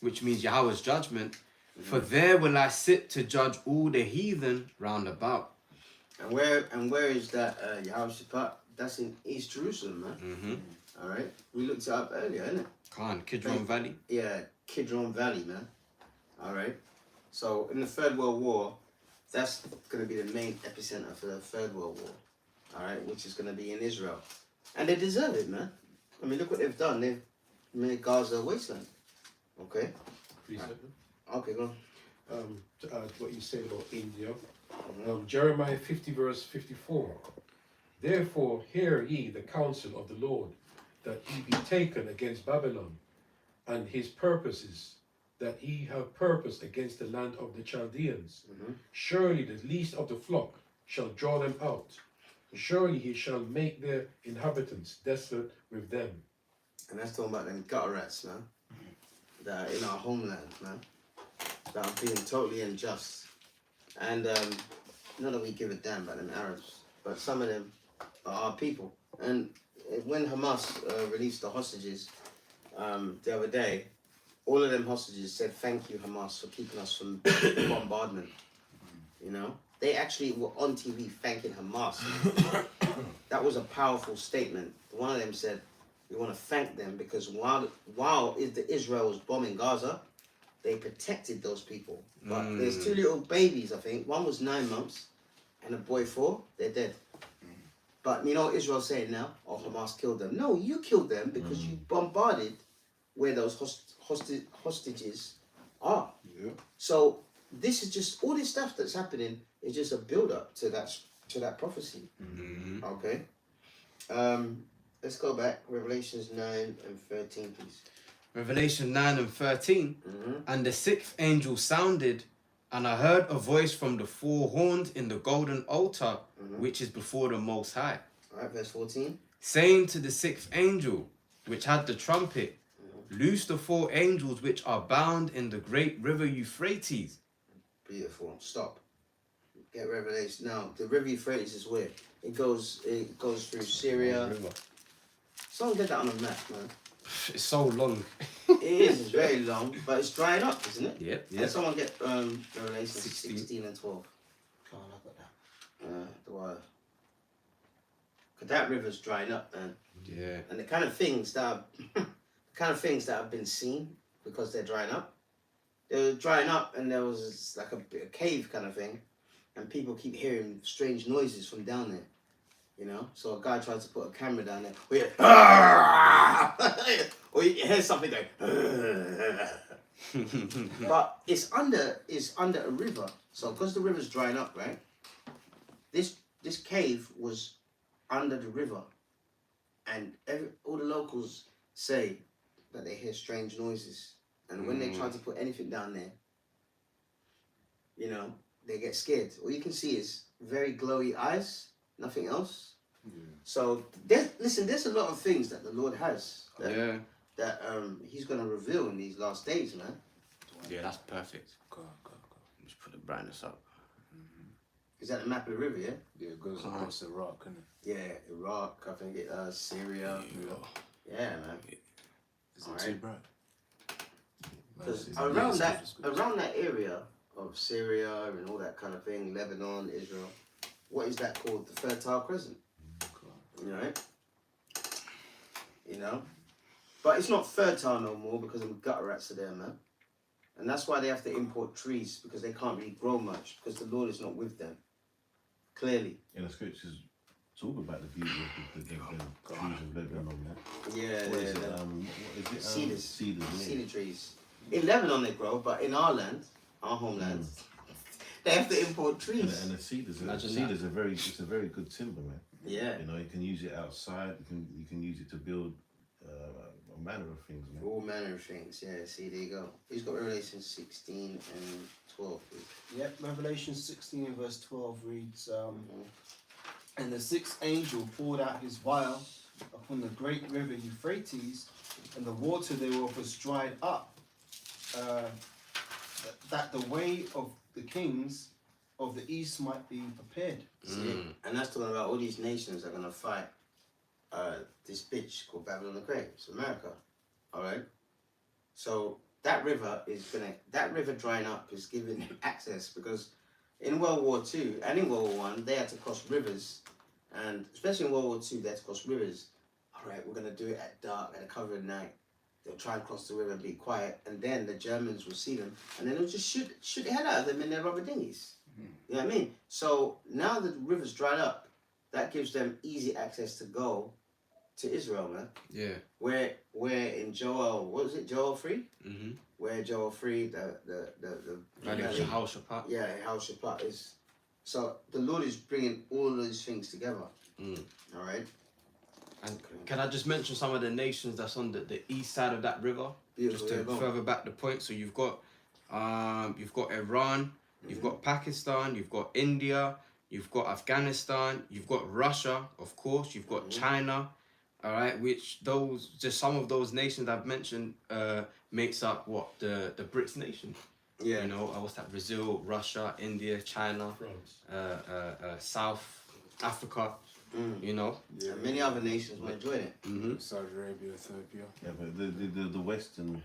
which means Yahweh's judgment. "For there will I sit to judge all the heathen round about." And where is that Yahweh Shaphat? That's in East Jerusalem, man. All right, we looked it up earlier, innit? Kidron Valley. Yeah, Kidron Valley, man. All right. So in the Third World War, that's going to be the main epicenter for the Third World War. All right, which is going to be in Israel, and they deserve it, man. I mean, look what they've done. They've made Gaza a wasteland. Okay. Okay, go on. What you said about India. Jeremiah 50 verse 54. "Therefore hear ye the counsel of the Lord, that he be taken against Babylon, and his purposes, that he have purpose against the land of the Chaldeans. Surely the least of the flock shall draw them out. Surely he shall make their inhabitants desolate with them." And that's talking about them gutter rats, man. That are in our homeland, man. That are being totally unjust. And not that we give a damn about them Arabs, but some of them are our people. And when Hamas released the hostages the other day, all of them hostages said, "Thank you, Hamas, for keeping us from bombardment." You know? They actually were on TV thanking Hamas. That was a powerful statement. One of them said, "We want to thank them because while Israel was bombing Gaza, they protected those people." But there's two little babies, I think. One was 9 months and a boy 4. They're dead. But you know what Israel's saying now? "Oh, Hamas killed them." No, you killed them because you bombarded where those hostages are. Yeah. So this is just all this stuff that's happening is just a build up to that prophecy. Okay. Let's go back. Revelations 9 and 13, please. Revelation 9 and 13. "And the 6th angel sounded, and I heard a voice from the 4 horns in the golden altar, which is before the Most High, All right, verse 14. saying to the 6th angel, which had the trumpet, Loose the 4 angels which are bound in the great river Euphrates." Beautiful. Stop. Get Revelation. Now, the river Euphrates is where it goes through Syria. River. Someone get that on a map, man. It's so long. It is. It's very long, but it's drying up, isn't it? Yep. And someone get Revelation 16. 16 and 12. Can't I got that? The water. Cause that river's drying up, man. Yeah. And the kind of things that have been seen because they're drying up. They were drying up, and there was like a cave kind of thing, and people keep hearing strange noises from down there. You know, so a guy tries to put a camera down there. Or you hear, or you hear something going. But it's under a river. So because the river's drying up, right? This cave was under the river, and all the locals say that they hear strange noises, and when they try to put anything down there, you know, they get scared. All you can see is very glowy eyes, nothing else. Yeah. So there's a lot of things that the Lord has that He's gonna reveal in these last days, man. Yeah, that's perfect. Go. Just put the brightness up. Is that the map of the river? Yeah. Yeah, it goes across Iraq, isn't it? Yeah, Iraq. I think Syria. Yeah, man. Is it Alright. too bright? Because It's around good. that area of Syria and all that kind of thing, Lebanon, Israel, what is that called? The Fertile Crescent. Right? You know? But it's not fertile no more because the gutter rats are there, man. And that's why they have to import trees, because they can't really grow much, because the Lord is not with them. Clearly. In the scriptures, talk about the beauty of the trees of Lebanon. Yeah, What is it? What is it? Cedars. Cedars. Yeah. Cedar trees. In Lebanon they grow, but in our land, our homeland, they have to import trees. And the cedars. Imagine Cedars are it's a very good timber, man. Yeah. You know, you can use it outside. You can use it to build a manner of things, man. All manner of things, yeah. See, there you go. He's got Revelation 16 and 12. Yep, Revelation 16 and verse 12 reads, and the sixth angel poured out his vial upon the great river Euphrates, and the water thereof was dried up, that the way of the kings of the east might be prepared. See? And that's talking about all these nations are going to fight this bitch called Babylon the Great. It's America. Alright? So that river drying up is giving them access, because in World War II and in World War I, they had to cross rivers, and especially in World War II, they had to cross rivers. Alright, we're going to do it at dark, at a cover of night. They'll try and cross the river and be quiet, and then the Germans will see them, and then they'll just shoot the hell out of them in their rubber dinghies. You know what I mean? So now that the river's dried up, that gives them easy access to go to Israel, man. Yeah. Where in Joel, what was it, Joel 3? Mm-hmm. Where Joel 3, the Valley of Jehoshaphat. yeah, Jehoshaphat is. So the Lord is bringing all of those things together. All right. And can I just mention some of the nations that's on the east side of that river? Beautiful, Just to yeah, go on. further back the point. So you've got Iran, you've got Pakistan, you've got India, you've got Afghanistan, you've got Russia, of course, you've got China. All right, which just some of those nations I've mentioned makes up what the BRICS nation. Yeah. You know, what's that? Brazil, Russia, India, China, France. South Africa. You know. Yeah. And many other nations will join it. Mm-hmm. Saudi Arabia, Ethiopia. Yeah, but the Western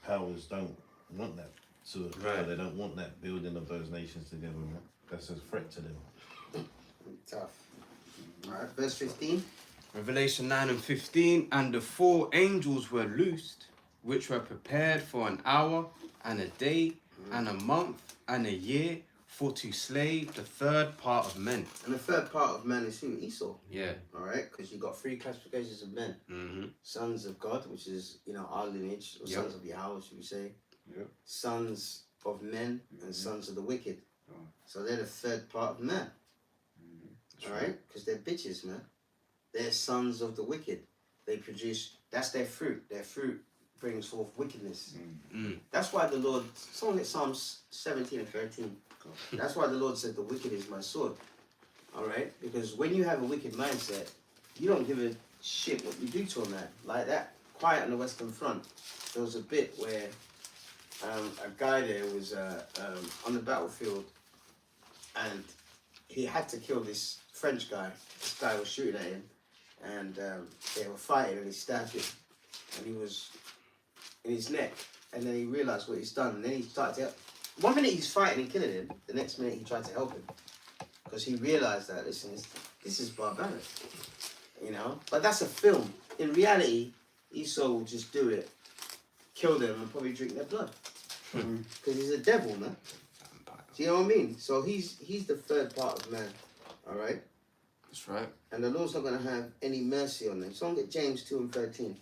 powers don't want that to occur. Right. They don't want that building of those nations together, man. That's a threat to them. Tough. All right, verse 15. Revelation 9 and 15, and the four angels were loosed, which were prepared for an hour and a day and a month and a year, for to slay the third part of men. And the third part of man is who? Esau. Yeah. All right, because you've got three classifications of men. Mm-hmm. Sons of God, which is, our lineage, or Yep. sons of Yahweh, should we say. Yep. Sons of men and sons of the wicked. So they're the third part of man. All right, because they're bitches, man. They're sons of the wicked. They produce, that's their fruit. Their fruit brings forth wickedness. That's why the Lord, someone get Psalms 17 and 13. That's why the Lord said the wicked is my sword. All right, because when you have a wicked mindset, you don't give a shit what you do to a man. Like that quiet on the Western Front, there was a bit where a guy there was on the battlefield, and he had to kill this French guy. This guy was shooting at him, and they were fighting, and he stabbed him, and he was in his neck, and then he realised what he's done, and then he started to. One minute he's fighting and killing him, the next minute he tried to help him, because he realised that listen, this is barbaric, you know. But that's a film. In reality, Esau will just do it, kill them, and probably drink their blood, because he's a devil, man. Do you know what I mean? So he's the third part of man, all right. That's right. And the Lord's not going to have any mercy on them. So look at James 2:13.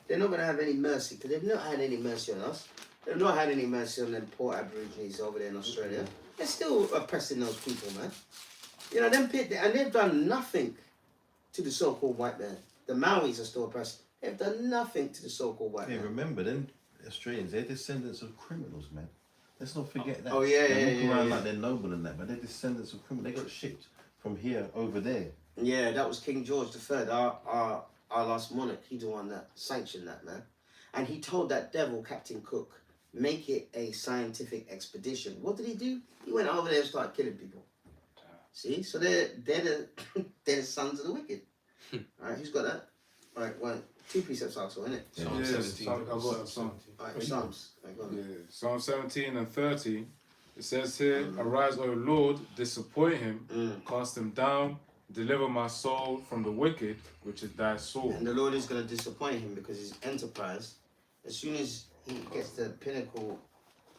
They're not going to have any mercy, because they've not had any mercy on us. They've not had any mercy on them poor Aborigines over there in Australia. They're still oppressing those people, man. You know, and they've done nothing to the so-called white man. The Maoris are still oppressed. They've done nothing to the so-called white man. Remember, them Australians, they're descendants of criminals, man. Let's not forget that. Oh, yeah, they walk around yeah. like they're noble and that, but they're descendants of criminals. They got shipped from here over there. Yeah, that was King George III, our last monarch. He's the one that sanctioned that, man. And he told that devil, Captain Cook, make it a scientific expedition. What did he do? He went over there and started killing people. See? So they're the sons of the wicked. Alright, who's got that? Alright, 2 precepts also, isn't it? Yeah. Psalm 17. I've got Psalm. Alright, Psalms. Alright, go on. Yeah, Psalm 17 and 30. It says here, "Arise, O Lord, disappoint him, cast him down, deliver my soul from the wicked, which is thy soul." And the Lord is going to disappoint him because his enterprise, as soon as he gets the pinnacle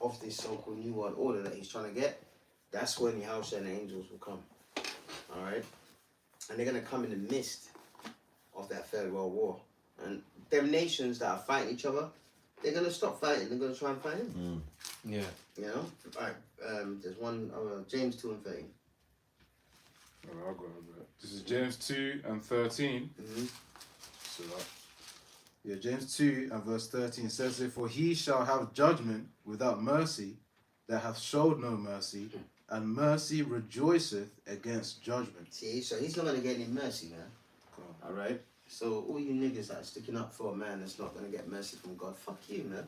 of this so-called New World Order that he's trying to get, that's when the house and the angels will come. Alright? And they're going to come in the midst of that Third World War. And them nations that are fighting each other, they're going to stop fighting. They're going to try and fight him. Yeah. You know? Alright, there's one, James 2 and 13. Oh, I'll go over it. This is James 2 and 13. So, yeah, James 2 and verse 13 says, "For he shall have judgment without mercy, that hath showed no mercy, and mercy rejoiceth against judgment." See, so he's not going to get any mercy, man. Alright? So all you niggas that are sticking up for a man that's not going to get mercy from God, fuck you, man.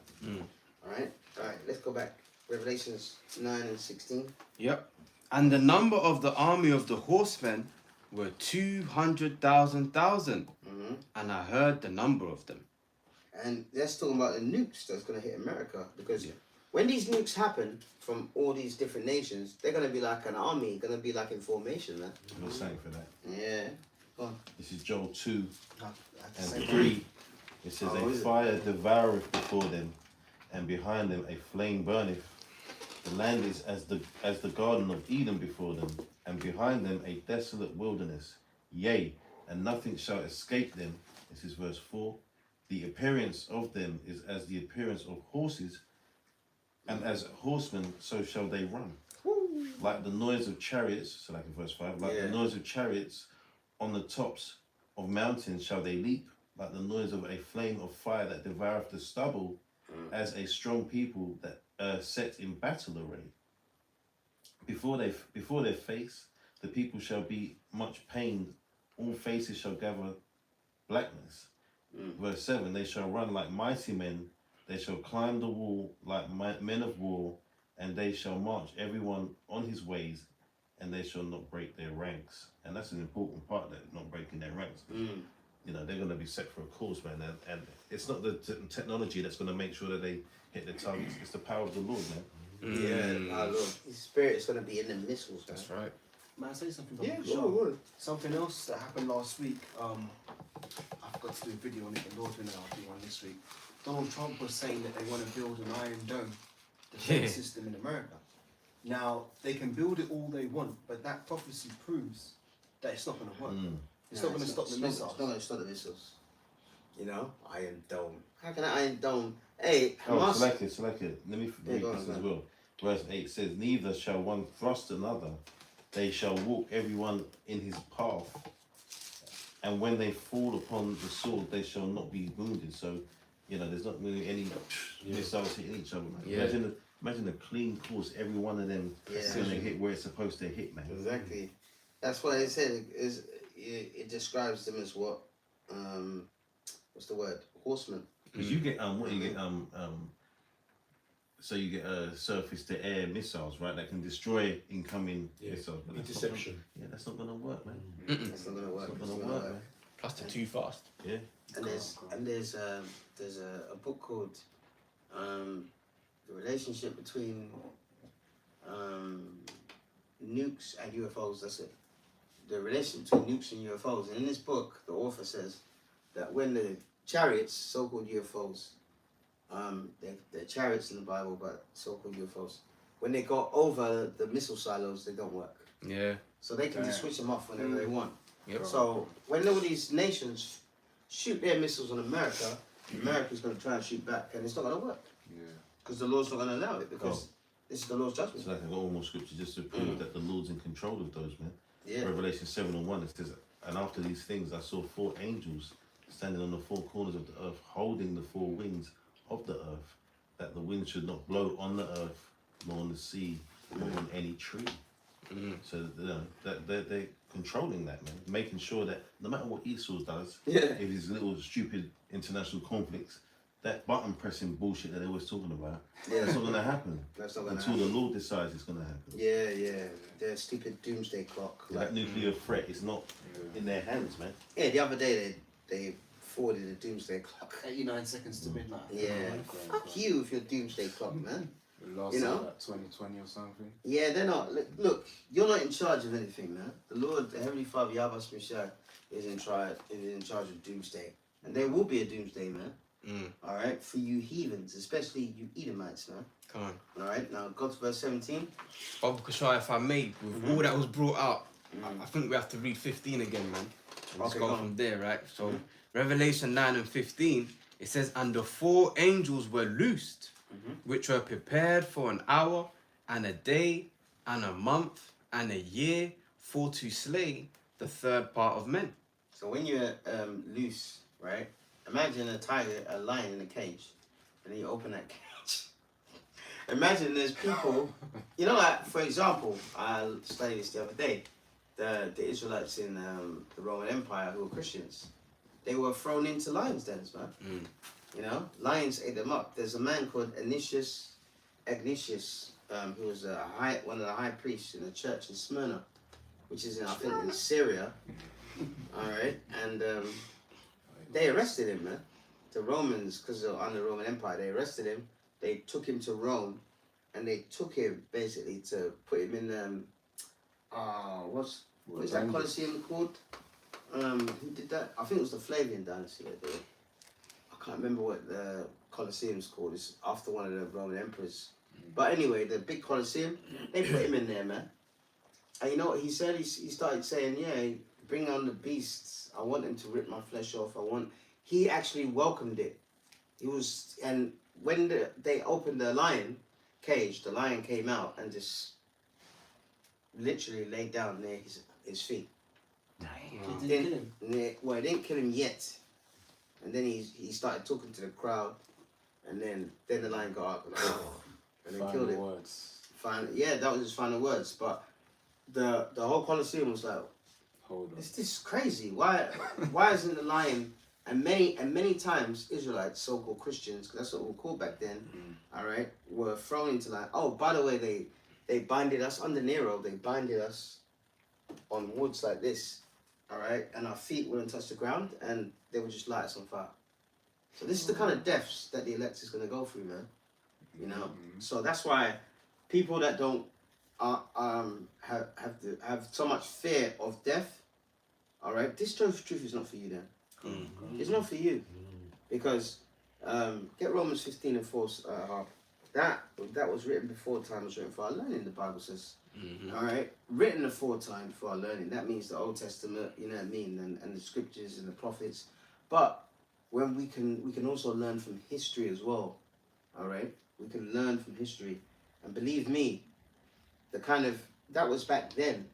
Alright? Alright, let's go back. Revelations 9 and 16. Yep. And the number of the army of the horsemen were 200,000. And I heard the number of them. And that's talking about the nukes that's going to hit America. Because when these nukes happen from all these different nations, they're going to be like an army, going to be like in formation, man. I'm not saying for that. Yeah. Go on. This is Joel 2 and Same 3. It says, Oh, "A is it? fire devoureth before them, and behind them a flame burneth. The land is as the garden of Eden before them, and behind them a desolate wilderness. Yea, and nothing shall escape them." This is verse 4. "The appearance of them is as the appearance of horses, and as horsemen so shall they run. Like the noise of chariots," so like in verse 5, "like the noise of chariots on the tops of mountains shall they leap, like the noise of a flame of fire that devoureth the stubble, as a strong people that set in battle array. Before their face, the people shall be much pained, all faces shall gather blackness." Verse 7, "They shall run like mighty men, they shall climb the wall like men of war, and they shall march everyone on his ways, and they shall not break their ranks." And that's an important part, that not breaking their ranks. You know, they're going to be set for a course, man. And it's not the technology that's going to make sure that they hit the targets. It's the power of the Lord, man. Yeah, our Lord. His spirit is going to be in the missiles, man. That's right. Man, I say something. Yeah, Sure. go on. Something else that happened last week. I forgot to do a video on it. The Lord willing, I'll do one this week. Donald Trump was saying that they want to build an Iron Dome defense system in America. Now they can build it all they want, but that prophecy proves that it's not going to work. It's not going to stop the missiles. It's not going to stop the missiles. You know, Iron Dome. How can an Iron Dome? Hey, Oh, Hamas. select it. Let me read go on, this go as on. well. Verse 8 says, "Neither shall one thrust another, they shall walk everyone in his path. And when they fall upon the sword, they shall not be wounded." So, you know, there's not really any missiles hitting each other, man. Yeah. Imagine a clean course, every one of them is going to hit where it's supposed to hit, man. Exactly. That's what it said. It describes them as what? What's the word? Horsemen. Because you get so you get surface-to-air missiles, right? That can destroy incoming missiles. But Interception. That's not gonna work, man. It's not gonna work. It's not It's gonna not work, gonna man. Plus they're too fast. Yeah. And there's a book called The Relationship Between Nukes and UFOs. That's it. The relationship between nukes and UFOs. And in this book, the author says that when the chariots, so-called UFOs, they're chariots in the Bible, but so-called UFOs, when they go over the missile silos, they don't work. Yeah. So they can just switch them off whenever they want. Yep. So when all these nations shoot their missiles on America, America's going to try and shoot back, and it's not going to work. Yeah. Because the Lord's not going to allow it, because this is the Lord's judgment. So like I got all more scripture just to prove that the Lord's in control of those, man. Yeah. Revelation 7:1, it says, and after these things I saw 4 angels standing on the 4 corners of the earth, holding the 4 winds of the earth, that the wind should not blow on the earth, nor on the sea, nor on any tree. So that they're controlling that, man, making sure that no matter what Esau does, if his little stupid international conflicts, that button pressing bullshit that they're always talking about, that's not gonna happen. That's not going to until happen. the Lord decides it's gonna happen. Yeah. Their stupid doomsday clock. That nuclear threat is not in their hands, man. Yeah, the other day they forwarded a doomsday clock. 89 seconds to midnight. Yeah. Fuck you with your doomsday clock, man. Last You year, know? like 2020 or something. Yeah, they're not. Look, you're not in charge of anything, man. The Lord, the Heavenly Father, Yahweh Shemashah, is in charge of doomsday. And there will be a doomsday, man. Alright? For you heathens, especially you Edomites, man. Come on. Alright, now go to verse 17. Bob Kashai, if I may, with all that was brought out, I think we have to read 15 again, man. And let's Okay, go go from there, right? So, Revelation 9 and 15, it says, and the 4 angels were loosed, which were prepared for an hour, and a day, and a month, and a year, for to slay the 3rd part of men. So when you're loose, right? Imagine a lion in a cage, and then you open that cage. Imagine there's people, you know, like for example, I studied this the other day. The Israelites in the Roman Empire who were Christians, they were thrown into lions' dens, man. You know, lions ate them up. There's a man called Ignatius, who was one of the high priests in the church in Smyrna, which is I think in Syria. All right, and they arrested him, man. The Romans, because they're under the Roman Empire, they arrested him. They took him to Rome, and they took him basically to put him in what is that Colosseum called? Who did that? I think it was the Flavian dynasty that did it. I can't remember what the Colosseum's called. It's after one of the Roman emperors. But anyway, the big Colosseum, they put him in there, man. And you know what he said? He started saying, yeah, bring on the beasts. I want them to rip my flesh off. He actually welcomed it. And when they opened the lion cage, the lion came out and just literally laid down near his feet. It didn't kill him. Well, it didn't kill him yet. And then he started talking to the crowd, and then the lion got up and then killed him. Words. That was his final words. But the whole Colosseum was like, Hold on. this is crazy. Why isn't the lion? And many times Israelites, so-called Christians, because that's what we were called back then, all right, were thrown into like, oh, by the way, they binded us under Nero. They binded us on woods like this, all right, and our feet wouldn't touch the ground, and they would just light us on fire. So this is the kind of deaths that the elect is going to go through, man. You know, so that's why people that don't have so much fear of death, all right, this truth is not for you then. It's not for you, because get Romans 15 and 4. That was written before time was written for our learning. The Bible says, all right, written aforetime for our learning. That means the Old Testament, you know what I mean, and the scriptures and the prophets. But when we can also learn from history as well. All right, we can learn from history, and believe me, that was back then,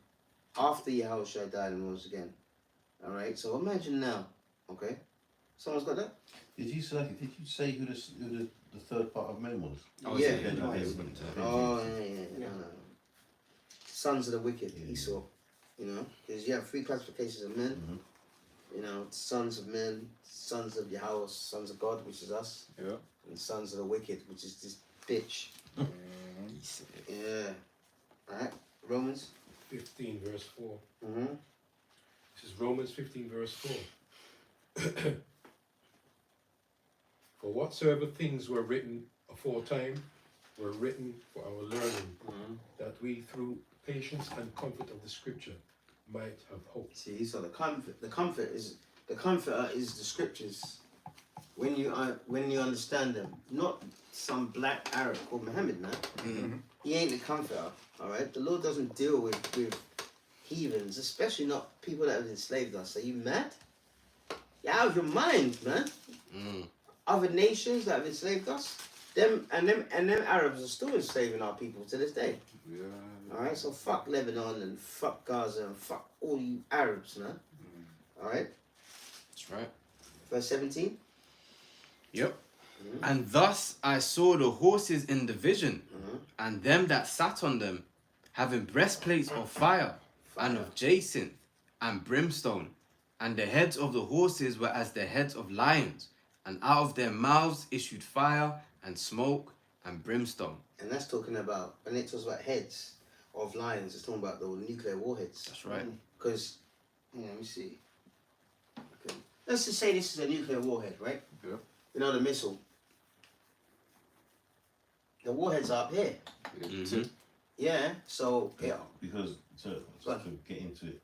after Yahushua died and rose again. All right, so imagine now. Okay, someone's got that. Did you say who the 3rd part of men was? Oh, Yeah. yeah. No. Sons of the wicked, Esau. You know, because you have 3 classifications of men. You know, sons of men, sons of Yahweh, sons of God, which is us, Yeah. and sons of the wicked, which is this bitch. Yeah. Alright, Romans. 15 verse 4. Mm-hmm. This is Romans 15 verse 4. For whatsoever things were written aforetime were written for our learning, that we through patience and comfort of the scripture might have hope. See, so the comforter is the scriptures. When you understand them, not some black Arab called Muhammad, man. He ain't the comforter. All right, the Lord doesn't deal with heathens, especially not people that have enslaved us. Are you mad? You're out of your mind, man. Other nations that have enslaved us, them Arabs are still enslaving our people to this day. Yeah. All right, so fuck Lebanon and fuck Gaza and fuck all you Arabs, man. All right. That's right. Verse 17. Yep. And thus I saw the horses in the vision, and them that sat on them, having breastplates of fire, and of jacinth, and brimstone, and the heads of the horses were as the heads of lions, and out of their mouths issued fire, and smoke, and brimstone. And that's talking about, when it talks about heads of lions, it's talking about the nuclear warheads. That's right. Because, let me see. Okay. Let's just say this is a nuclear warhead, right? Yeah. You know, the missile. The warheads are up here. Yeah, so, yeah. Because to get into it,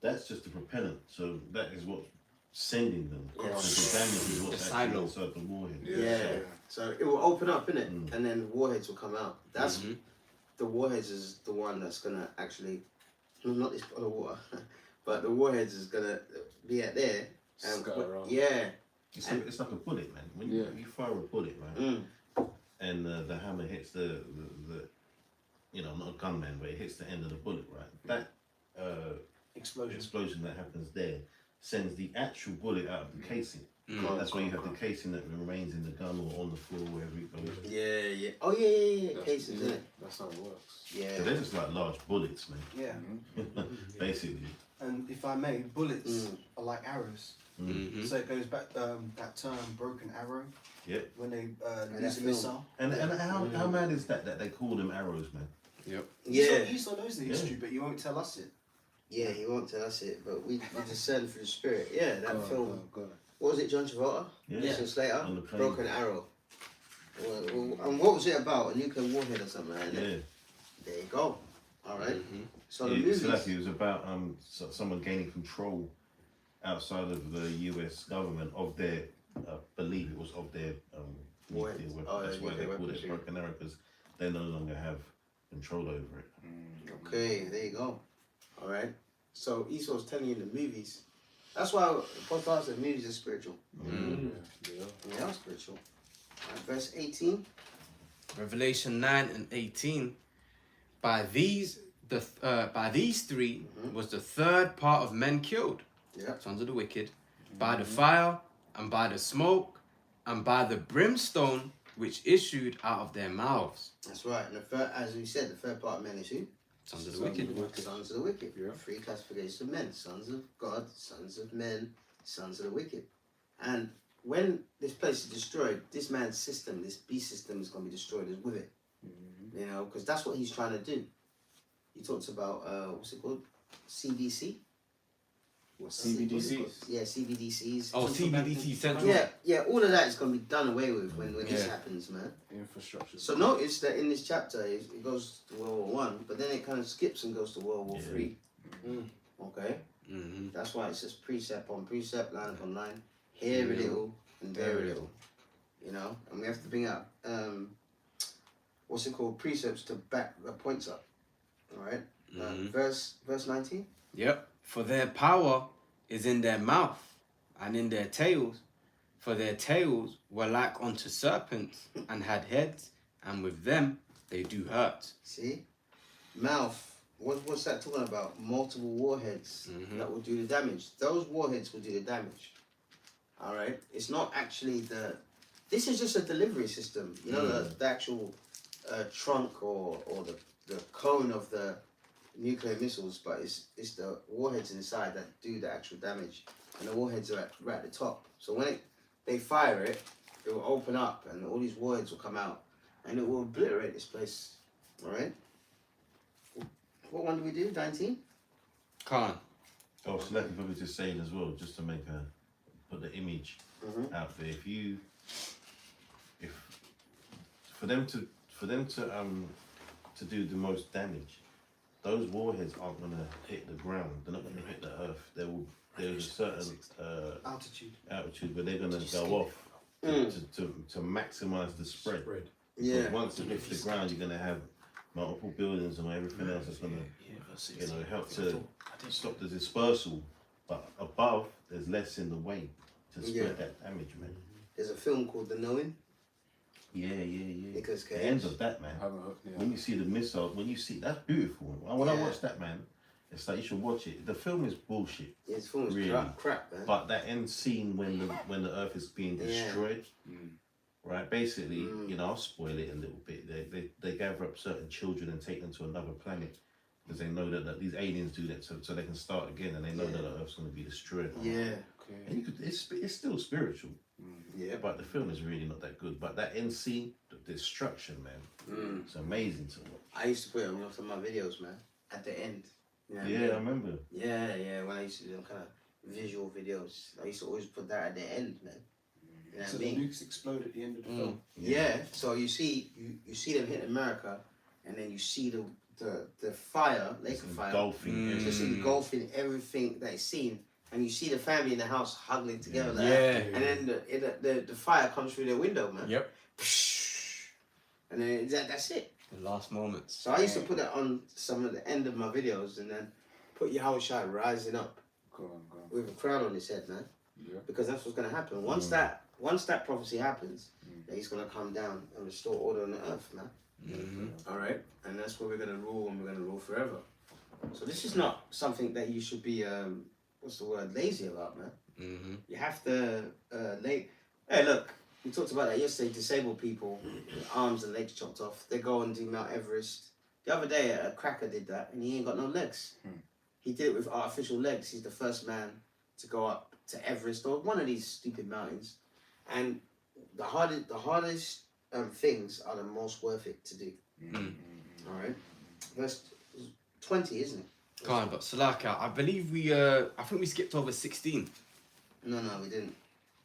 that's just the propellant. So that is what's sending them. Yeah. So the damage is what's The actually silo. inside the warhead. Yeah. So it will open up, innit? And then the warheads will come out. That's the warheads is the one that's gonna actually, not this bottle of water, but the warheads is gonna be at there. And Scatter around. Yeah. It's like a bullet, man. When you fire a bullet, right, and the hammer hits the not a gunman, but it hits the end of the bullet, right? That explosion that happens there sends the actual bullet out of the casing. That's why you have the casing that remains in the gun or on the floor, wherever it goes. Yeah. Oh, yeah. Cases, isn't it? That's how it works. Yeah. So they're just like large bullets, man. Yeah. Basically. And if I may, bullets are like arrows. So it goes back that term, broken arrow. Yep. When they that's use a missile. And how mad is that they call them arrows, man? Yep. Yeah. Esau knows the history, but you won't tell us it. Yeah, he won't tell us it, but we discern through the spirit. Yeah, that film. Go on. What was it, John Travolta? Yeah. Christian Slater? On the plane. Broken Arrow. And what was it about? A nuclear warhead or something like that? Yeah. There you go. All right. So the Yeah, movies. exactly. It was about someone gaining control outside of the U.S. government of their, believe it was of their nuclear weapon. Oh, That's why they nuclear call it weapons, broken arrow, because they no longer have control over it. Okay, there you go. All right. So Esau's telling you in the movies. That's why Apostle said movies are spiritual. They are spiritual. All right, verse 18. Revelation 9 and 18. By these three was the third part of men killed, sons of the wicked, by the fire, and by the smoke, and by the brimstone which issued out of their mouths. That's right. And as we said, the third part of men is who? Sons of the wicked. Sons of the wicked. Yeah. Three classifications of men: sons of God, sons of men, sons of the wicked. And when this place is destroyed, this man's system, this beast system, is going to be destroyed with it. You know, because that's what he's trying to do. He talks about what's it called? CBC. CBDCs. Yeah, CBDCs. Oh, CBDC Central. Yeah. All of that is going to be done away with when this happens, man. Infrastructure. So notice that in this chapter it goes to World War One, but then it kind of skips and goes to World War Three. Okay. That's why it says precept on precept, line upon line, here a little and there a little. You know, and we have to bring up what's it called? Precepts to back the points up. All right. Verse 19. Yep. For their power is in their mouth and in their tails, for their tails were like unto serpents and had heads, and with them they do hurt. See? Mouth. What's that talking about? Multiple warheads that will do the damage. Those warheads will do the damage. All right? It's not actually this is just a delivery system. You know, the actual trunk or the cone of the nuclear missiles, but it's the warheads inside that do the actual damage, and the warheads are right at the top. So when they fire it, it will open up, and all these warheads will come out, and it will obliterate this place. All right. What one do we do? 19. Can't. Oh, so that probably just saying as well, just to put the image out there. If for them to do the most damage, those warheads aren't gonna hit the ground. They're not gonna hit the earth. There's a certain altitude where they're gonna go off to maximize the spread. Because once it hits the ground, you're gonna have multiple buildings and everything else that's gonna help to stop the dispersal. But above, there's less in the way to spread that damage, man. There's a film called The Knowing. Yeah. Nicolas Cage. The end of that, man. When you see the missiles, that's beautiful. When I watch that, man, it's like you should watch it. The film is bullshit. Yeah, this film is really crap, man. But that end scene when the Earth is being destroyed, right? Basically, I'll spoil it a little bit. They gather up certain children and take them to another planet because they know that these aliens do that so they can start again, and they know that the Earth's going to be destroyed. Yeah. And it's still spiritual. Yeah. But the film is really not that good. But that end scene, the destruction, man, it's amazing to watch. I used to put it on most of my videos, man. At the end. You know what I Yeah, mean? I remember. Yeah. When I used to do them kind of visual videos, I used to always put that at the end, man. You know So what I the mean? nukes explode at the end of the film. Yeah. So you see them hit America, and then you see the fire, lake of fire, Engulfing. just engulfing everything that is seen. And you see the family in the house huddling together like Yeah. that. And then the fire comes through their window, man. Yep. And then that's it. The last moments. So I used to put that on some of the end of my videos and then put Yahushua rising up Go on. with a crown on his head, man. Yeah. Because that's what's going to happen. Once that prophecy happens, that he's going to come down and restore order on the earth, man. All right? And that's where we're going to rule, and we're going to rule forever. So this is not something that you should be... lazy about, man. You have to Hey, look, we talked about that yesterday. Disabled people with arms and legs chopped off, they go and do Mount Everest. The other day a cracker did that and he ain't got no legs. He did it with artificial legs. He's the first man to go up to Everest or one of these stupid mountains, and the hardest things are the most worth it to do. All right, verse 20, isn't it? Can't, but Salaka, I believe I think we skipped over 16. No, we didn't.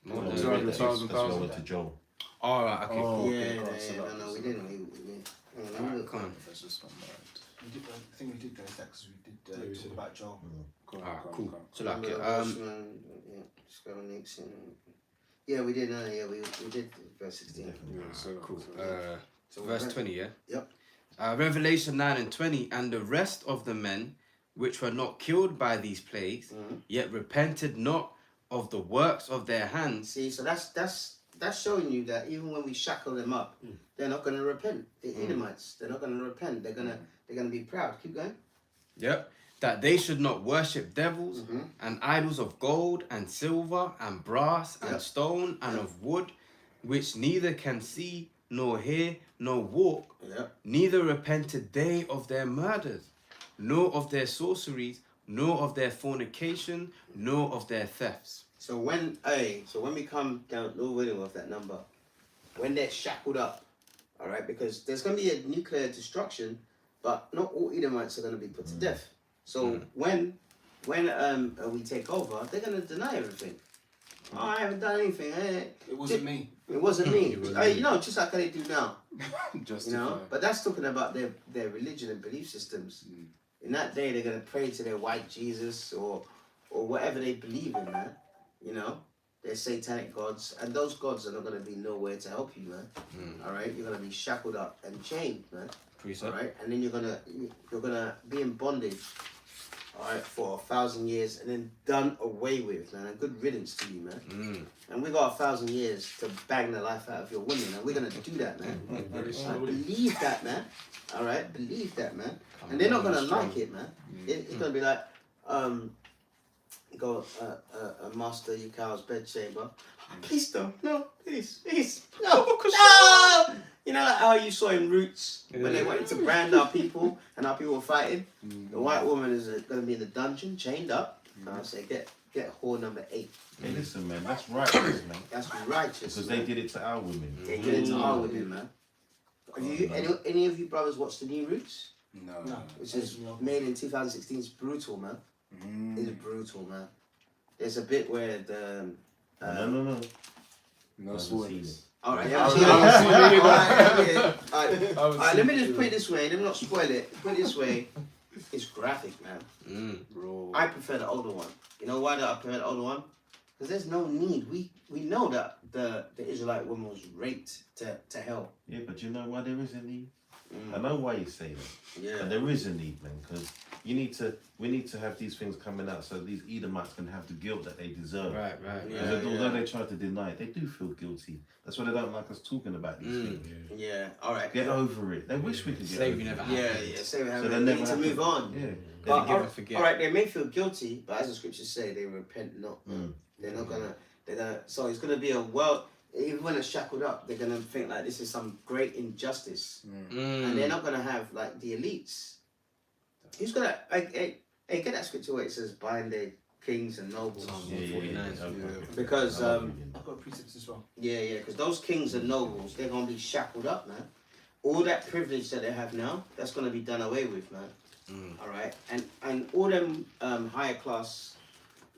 No, That's no, why no. I went to Joel. Alright, okay, cool. No, we didn't. Alright, come on. I think we did go to that because we did talk about Joel. Alright, cool. Salaka, yeah, we did. We did verse 16. cool. So Verse 20, yeah? Yep. Revelation 9 and 20, and the rest of the men which were not killed by these plagues, yet repented not of the works of their hands. See, so that's showing you that even when we shackle them up, they're not going to repent. The Edomites, they're not going to repent. They're gonna be proud. Keep going. Yep. That they should not worship devils and idols of gold and silver and brass and stone and of wood, which neither can see nor hear nor walk. Neither repented they of their murders, nor of their sorceries, nor of their fornication, nor of their thefts. So when we come down a little bit of that number, when they're shackled up, all right, because there's going to be a nuclear destruction, but not all Edomites are going to be put to death. So when we take over, they're going to deny everything. Oh, I haven't done anything. It wasn't me. It wasn't me. Just like they do now. Just But that's talking about their religion and belief systems. In that day, they're going to pray to their white Jesus or whatever they believe in, man. They're satanic gods, and those gods are not going to be nowhere to help you, man. All right, you're going to be shackled up and chained, man. All right, and then you're gonna be in bondage, all right, for 1,000 years, and then done away with, man. And good riddance to you, man. And we got 1,000 years to bang the life out of your women, and we're gonna do that, man. Believe that, man. All right, believe that, man. And they're not gonna like it, man. It's gonna be like, master your cow's bedchamber. Please don't, no, please, no, no. You know like how you saw in Roots when they wanted to brand our people and our people were fighting. The white woman is gonna be in the dungeon, chained up. I say get whore number 8. Hey, listen, man, that's righteous, man. That's righteous. Because they did it to our women. They did it to our women, man. any of you brothers watched the New Roots? No. Which is made in 2016. It's brutal, man. It's brutal, man. There's a bit where the No. No spoilers. all right, I haven't seen it either. Alright, let me just put it this way. Let me not spoil it. Put it this way. It's graphic, man. Bro. I prefer the older one. You know why do I prefer the older one? Because there's no need. We know that the Israelite woman was raped to hell. Yeah, but you know why there is a need? I know why you say that. Yeah. But there is a need, man, because we need to have these things coming out so these Edomites can have the guilt that they deserve. Right. Yeah. Although they try to deny it, they do feel guilty. That's why they don't like us talking about these things. Yeah. All right. Get over it. They wish we could get Slavery over never it. happened. Yeah. Say we have So they they never need to have move on. Yeah. But, Forgive and forget. all right, they may feel guilty, but as the scriptures say, they repent not. They're not gonna. They're gonna. So it's gonna be a world. Even when it's shackled up, they're gonna think like this is some great injustice, and they're not gonna have like the elites. Who's gonna? Hey, get that scripture where it says bind their kings and nobles. Because I've got precepts as well. yeah, because those kings and nobles, they're gonna be shackled up, man. All that privilege that they have now, that's gonna be done away with, man. All right, and all them higher class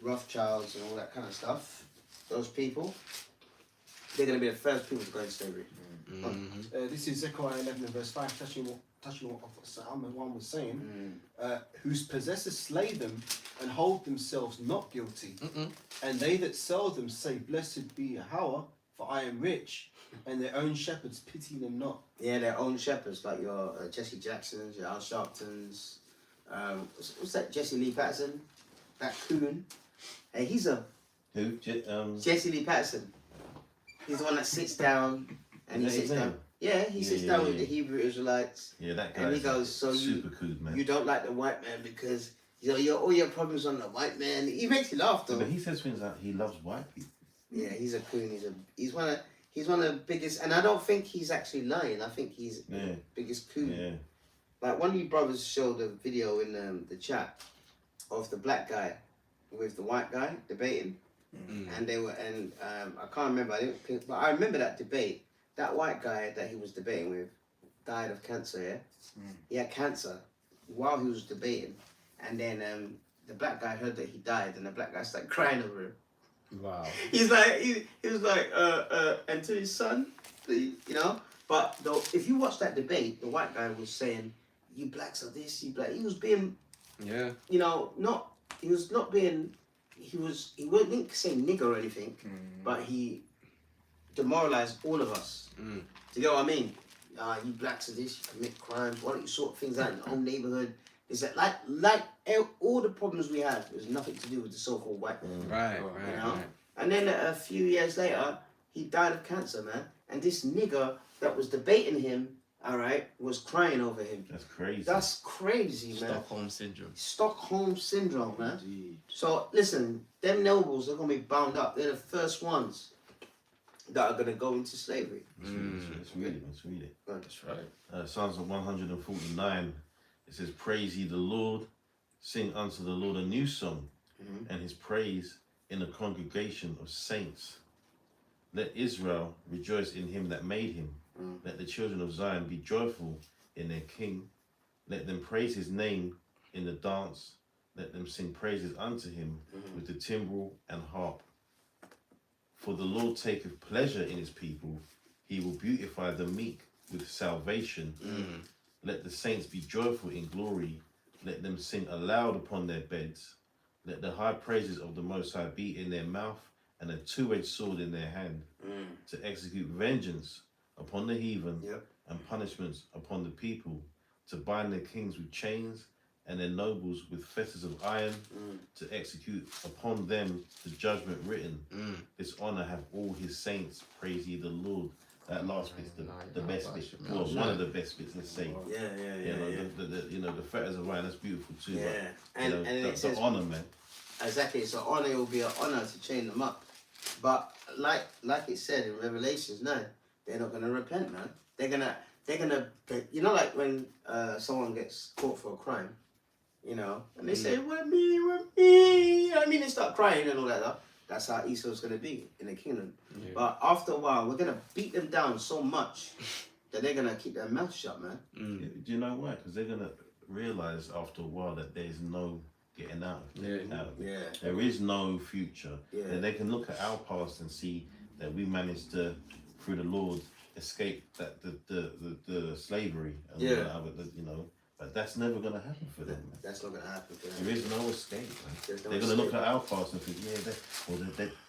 Rothschilds and all that kind of stuff, those people, they're going to be the first people to go into slavery. This is Zechariah 11 and verse 5, touching on what one was saying. Whose possessors slay them and hold themselves not guilty. And they that sell them say, Blessed be Yahweh, for I am rich. And their own shepherds pity them not. Yeah, their own shepherds, like your Jesse Jacksons, your Al Sharptons. What's that? Jesse Lee Patterson? That coon. Hey, he's a... Who? Jesse Lee Patterson. He's the one that sits down and he sits down. Yeah, he sits down with the Hebrew Israelites. Yeah, that guy. And he goes, so super cool, man. You don't like the white man because all your problems on the white man. He makes you laugh though. But he says things like he loves white people. Yeah, he's a coon. He's one of the biggest, and I don't think he's actually lying. I think he's the biggest coon. Yeah. Like one of you brothers showed a video in the chat of the black guy with the white guy debating, and they were I can't remember. But I remember that debate. That white guy that he was debating with died of cancer. Yeah, he had cancer while he was debating, and then the black guy heard that he died, and the black guy started crying over him. Wow. He's like he was like and to his son, you know. But though, if you watch that debate, the white guy was saying, "You blacks are this, you black." He was being, you know, he wouldn't say nigger or anything, but he demoralized all of us. Do you get what I mean? You blacks are this, you commit crimes. Why don't you sort things out in your own neighborhood? Is that like all the problems we have is nothing to do with the so-called white man. Right. You know? And then a few years later, he died of cancer, man. And this nigger that was debating him, all right, was crying over him. That's crazy. That's crazy, man. Stockholm syndrome, man. Indeed. So listen, them nobles are gonna be bound up. They're the first ones that are gonna go into slavery. Let's read it. That's right. Psalms 149. It says, "Praise ye the Lord, sing unto the Lord a new song, and his praise in a congregation of saints. Let Israel rejoice in him that made him. Let the children of Zion be joyful in their king. Let them praise his name in the dance. Let them sing praises unto him with the timbrel and harp. For the Lord taketh pleasure in his people. He will beautify the meek with salvation. Let the saints be joyful in glory. Let them sing aloud upon their beds. Let the high praises of the Most High be in their mouth and a two-edged sword in their hand, to execute vengeance upon the heathen and punishments upon the people, to bind their kings with chains and their nobles with fetters of iron, to execute upon them the judgment written. This honor have all his saints. Praise ye the Lord." That last bit's the best bit. Well, one of the best bits, let's say. The fetters of iron, that's beautiful too. Yeah, but, and it says honor, man. Exactly, it's an honor. It will be an honor to chain them up. But like it said in Revelations 9, they're not gonna repent, man. They're gonna, you know, like when someone gets caught for a crime, you know, and they say, "What me?" You know what I mean? They start crying and all that stuff. That's how Esau's gonna be in the kingdom. But after a while, we're gonna beat them down so much that they're gonna keep their mouth shut, man. Do you know why? Because they're gonna realize after a while that there's no getting out of it. Yeah. There is no future. Yeah. And they can look at our past and see that we managed to, through the Lord, escape that the slavery and all that other, you know. But that's never gonna happen for them. Man. That's not gonna happen for them. There is no escape. Man. There's no They're gonna look escape. at our past and think, yeah,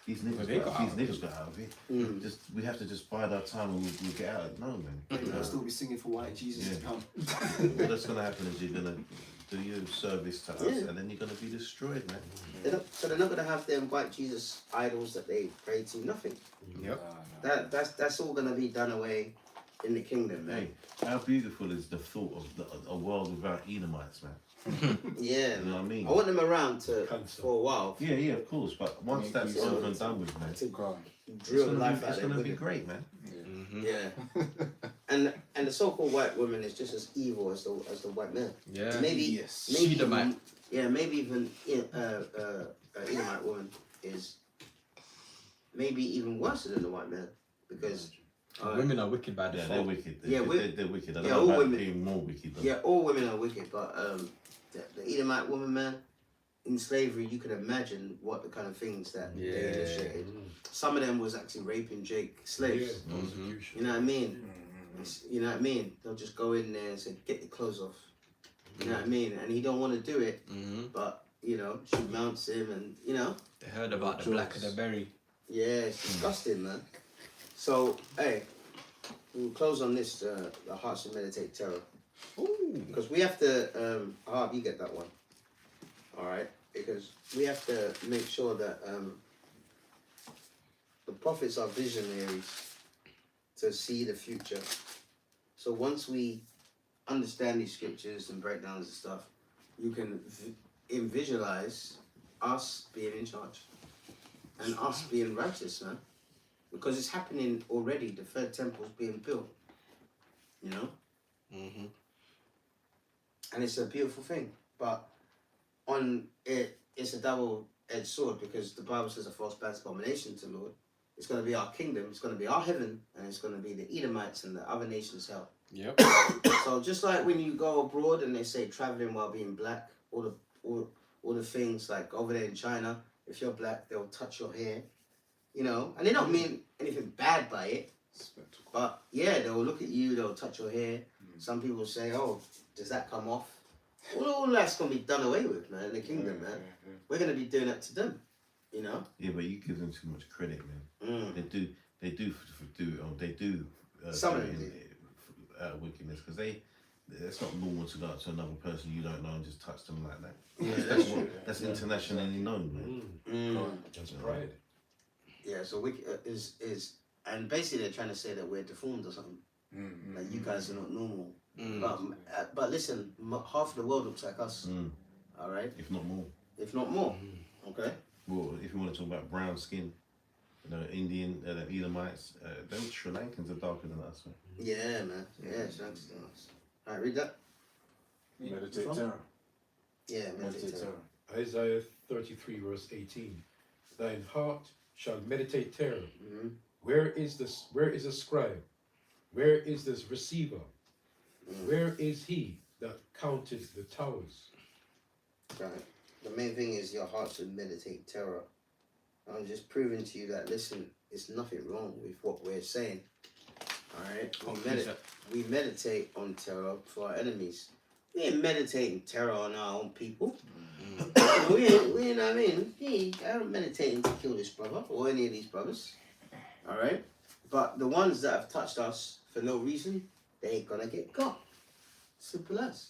these niggas got out of it. Just we have to just bide our time and we'll get out of it. No, man. They'll still be singing for white Jesus to come. All that's gonna happen is you're gonna do your service to us, and then you're gonna be destroyed, man. So they're not gonna have them white Jesus idols that they pray to. Nothing. Yep. That's all gonna be done away in the kingdom, man. Hey, how beautiful is the thought of a world without Edomites, man? Yeah. You know what I mean? I want them around for a while. Yeah, of course. But once that's over and done with, man, To God. drill the life out it's of them. gonna be great, man. Yeah. and the so-called white woman is just as evil as the white man. Yeah. Maybe Edomite. maybe even Edomite woman is maybe even worse than the white man because Women are wicked by Yeah, default. they're wicked. Yeah, They're wicked. I don't yeah, know all about women- being more wicked. Though. yeah, all women are wicked, but the Edomite woman, man, in slavery, you could imagine what the kind of things that they initiated. Some of them was actually raping slaves. You know what I mean? You know what I mean? They'll just go in there and say, "Get your clothes off." You know what I mean? And he don't want to do it, but you know, she mounts him, and you know. They heard about the black of the berry. Yeah, it's disgusting, man. So, hey, we'll close on this, the Hearts to Meditate Terror. Because we have to, you get that one. Alright? Because we have to make sure that the prophets are visionaries to see the future. So once we understand these scriptures and breakdowns and stuff, you can visualize us being in charge. And us being righteous, man. Because it's happening already. The third temple's being built. You know? And it's a beautiful thing. But it's a double-edged sword because the Bible says a false man's abomination to the Lord. It's going to be our kingdom. It's going to be our heaven. And it's going to be the Edomites and the other nations' hell. Yep. So just like when you go abroad and they say traveling while being black, all the things like over there in China, if you're black, they'll touch your hair. You know, and they don't mean anything bad by it. But yeah, they'll look at you, they'll touch your hair. Some people say, "Oh, does that come off?" Well, all that's gonna be done away with, man. In the kingdom, man. We're gonna be doing that to them. You know. Yeah, but you give them too much credit, man. They do Some of them wickedness because it's not normal to go up to another person you don't know and just touch them like that. Yeah, That's internationally known, man. That's pride. Yeah, so wicked is, and basically they're trying to say that we're deformed or something. Like you guys are not normal. But listen, half of the world looks like us. All right, If not more. if not more. Okay. Well, if you want to talk about brown skin, you know, Indian, Edomites, them Sri Lankans are darker than us, man. Yeah, man. Yeah, thanks to us. All right, read that. Meditate terror. Yeah, meditate Meditate terror. terror. Isaiah 33 verse 18. Thine heart shall meditate terror. Where is the scribe? Where is this receiver? Where is he that counted the towers? Right. The main thing is your heart should meditate terror. I'm just proving to you that, listen, there's nothing wrong with what we're saying. Alright? We meditate on terror for our enemies. We ain't meditating terror on our own people. we ain't, you know what I mean? I don't meditating to kill this brother or any of these brothers. Alright? But the ones that have touched us for no reason, they ain't gonna get got. Simple as.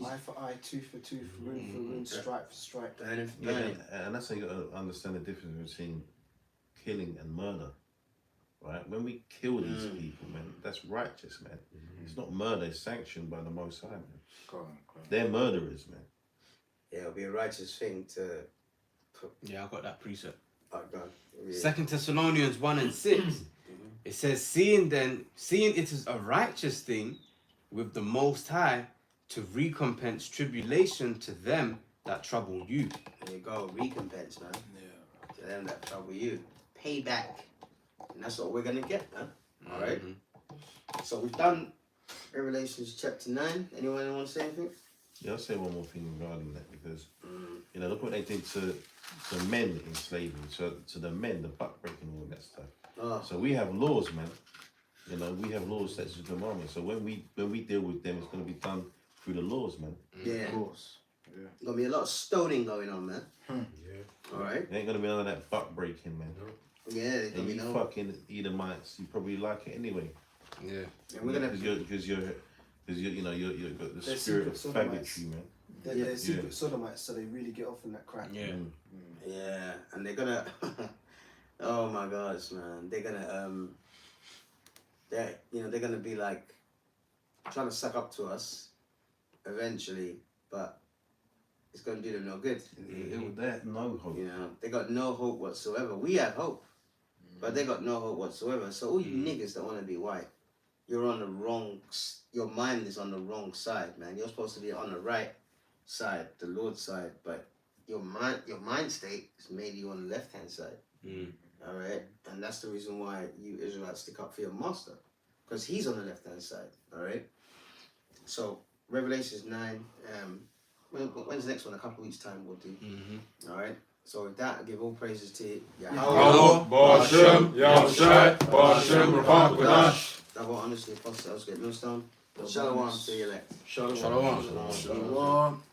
Eye for eye, tooth for tooth, room for room, stripe for stripe. Yeah, and that's how you got to understand the difference between killing and murder, right? When we kill these people, man, that's righteous, man. It's not murder; it's sanctioned by the Most High, man. They're murderers, man. Yeah, it'll be a righteous thing to put. Yeah, I got that precept. Oh, God. Yeah. 2 Thessalonians 1 and 6. It says, seeing it is a righteous thing with the Most High to recompense tribulation to them that trouble you. There you go, recompense, man. Yeah. To them that trouble you. Payback. And that's what we're gonna get, man. Alright? So we've done Revelations chapter 9. Anyone want to say anything? Yeah, I'll say one more thing regarding that because you know, look what they did to men in slavery, to the men, the buck breaking, all that stuff. Oh. So we have laws, man. You know, we have laws, statutes, and commandments. So when we deal with them, it's going to be done through the laws, man. Yeah. Of course. Yeah. Gonna be a lot of stoning going on, man. Yeah. Alright? There ain't going to be none of that buck breaking, man. Yeah, there's gonna And be you no. fucking Edomites, you probably like it anyway. Yeah. And we're gonna. Because you're you know, you've got the They're spirit of secret sodomites. faggotry, man. They're secret sodomites, so they really get off in that crack. Yeah. Yeah, and they're gonna. Oh my gosh, man! They're gonna they're gonna be like trying to suck up to us eventually, but it's gonna do them no good. They have no hope. You know, they got no hope whatsoever. We have hope, but they got no hope whatsoever. So all you niggas that want to be white, you're on the wrong. Your mind is on the wrong side, man. You're supposed to be on the right side, the Lord's side, but your mind state is made you on the left hand side. All right, and that's the reason why you Israelites stick up for your master, because he's on the left hand side. All right. So Revelations 9. When's the next one? A couple of weeks time we'll do. All right. So with that, I give all praises to Yahweh. Bashem, Yahushai, Bashem, Ruach Kodash. Double honestly, Apostle Elspeth Millstone. Shalom to the elect. Shalom. Shalom.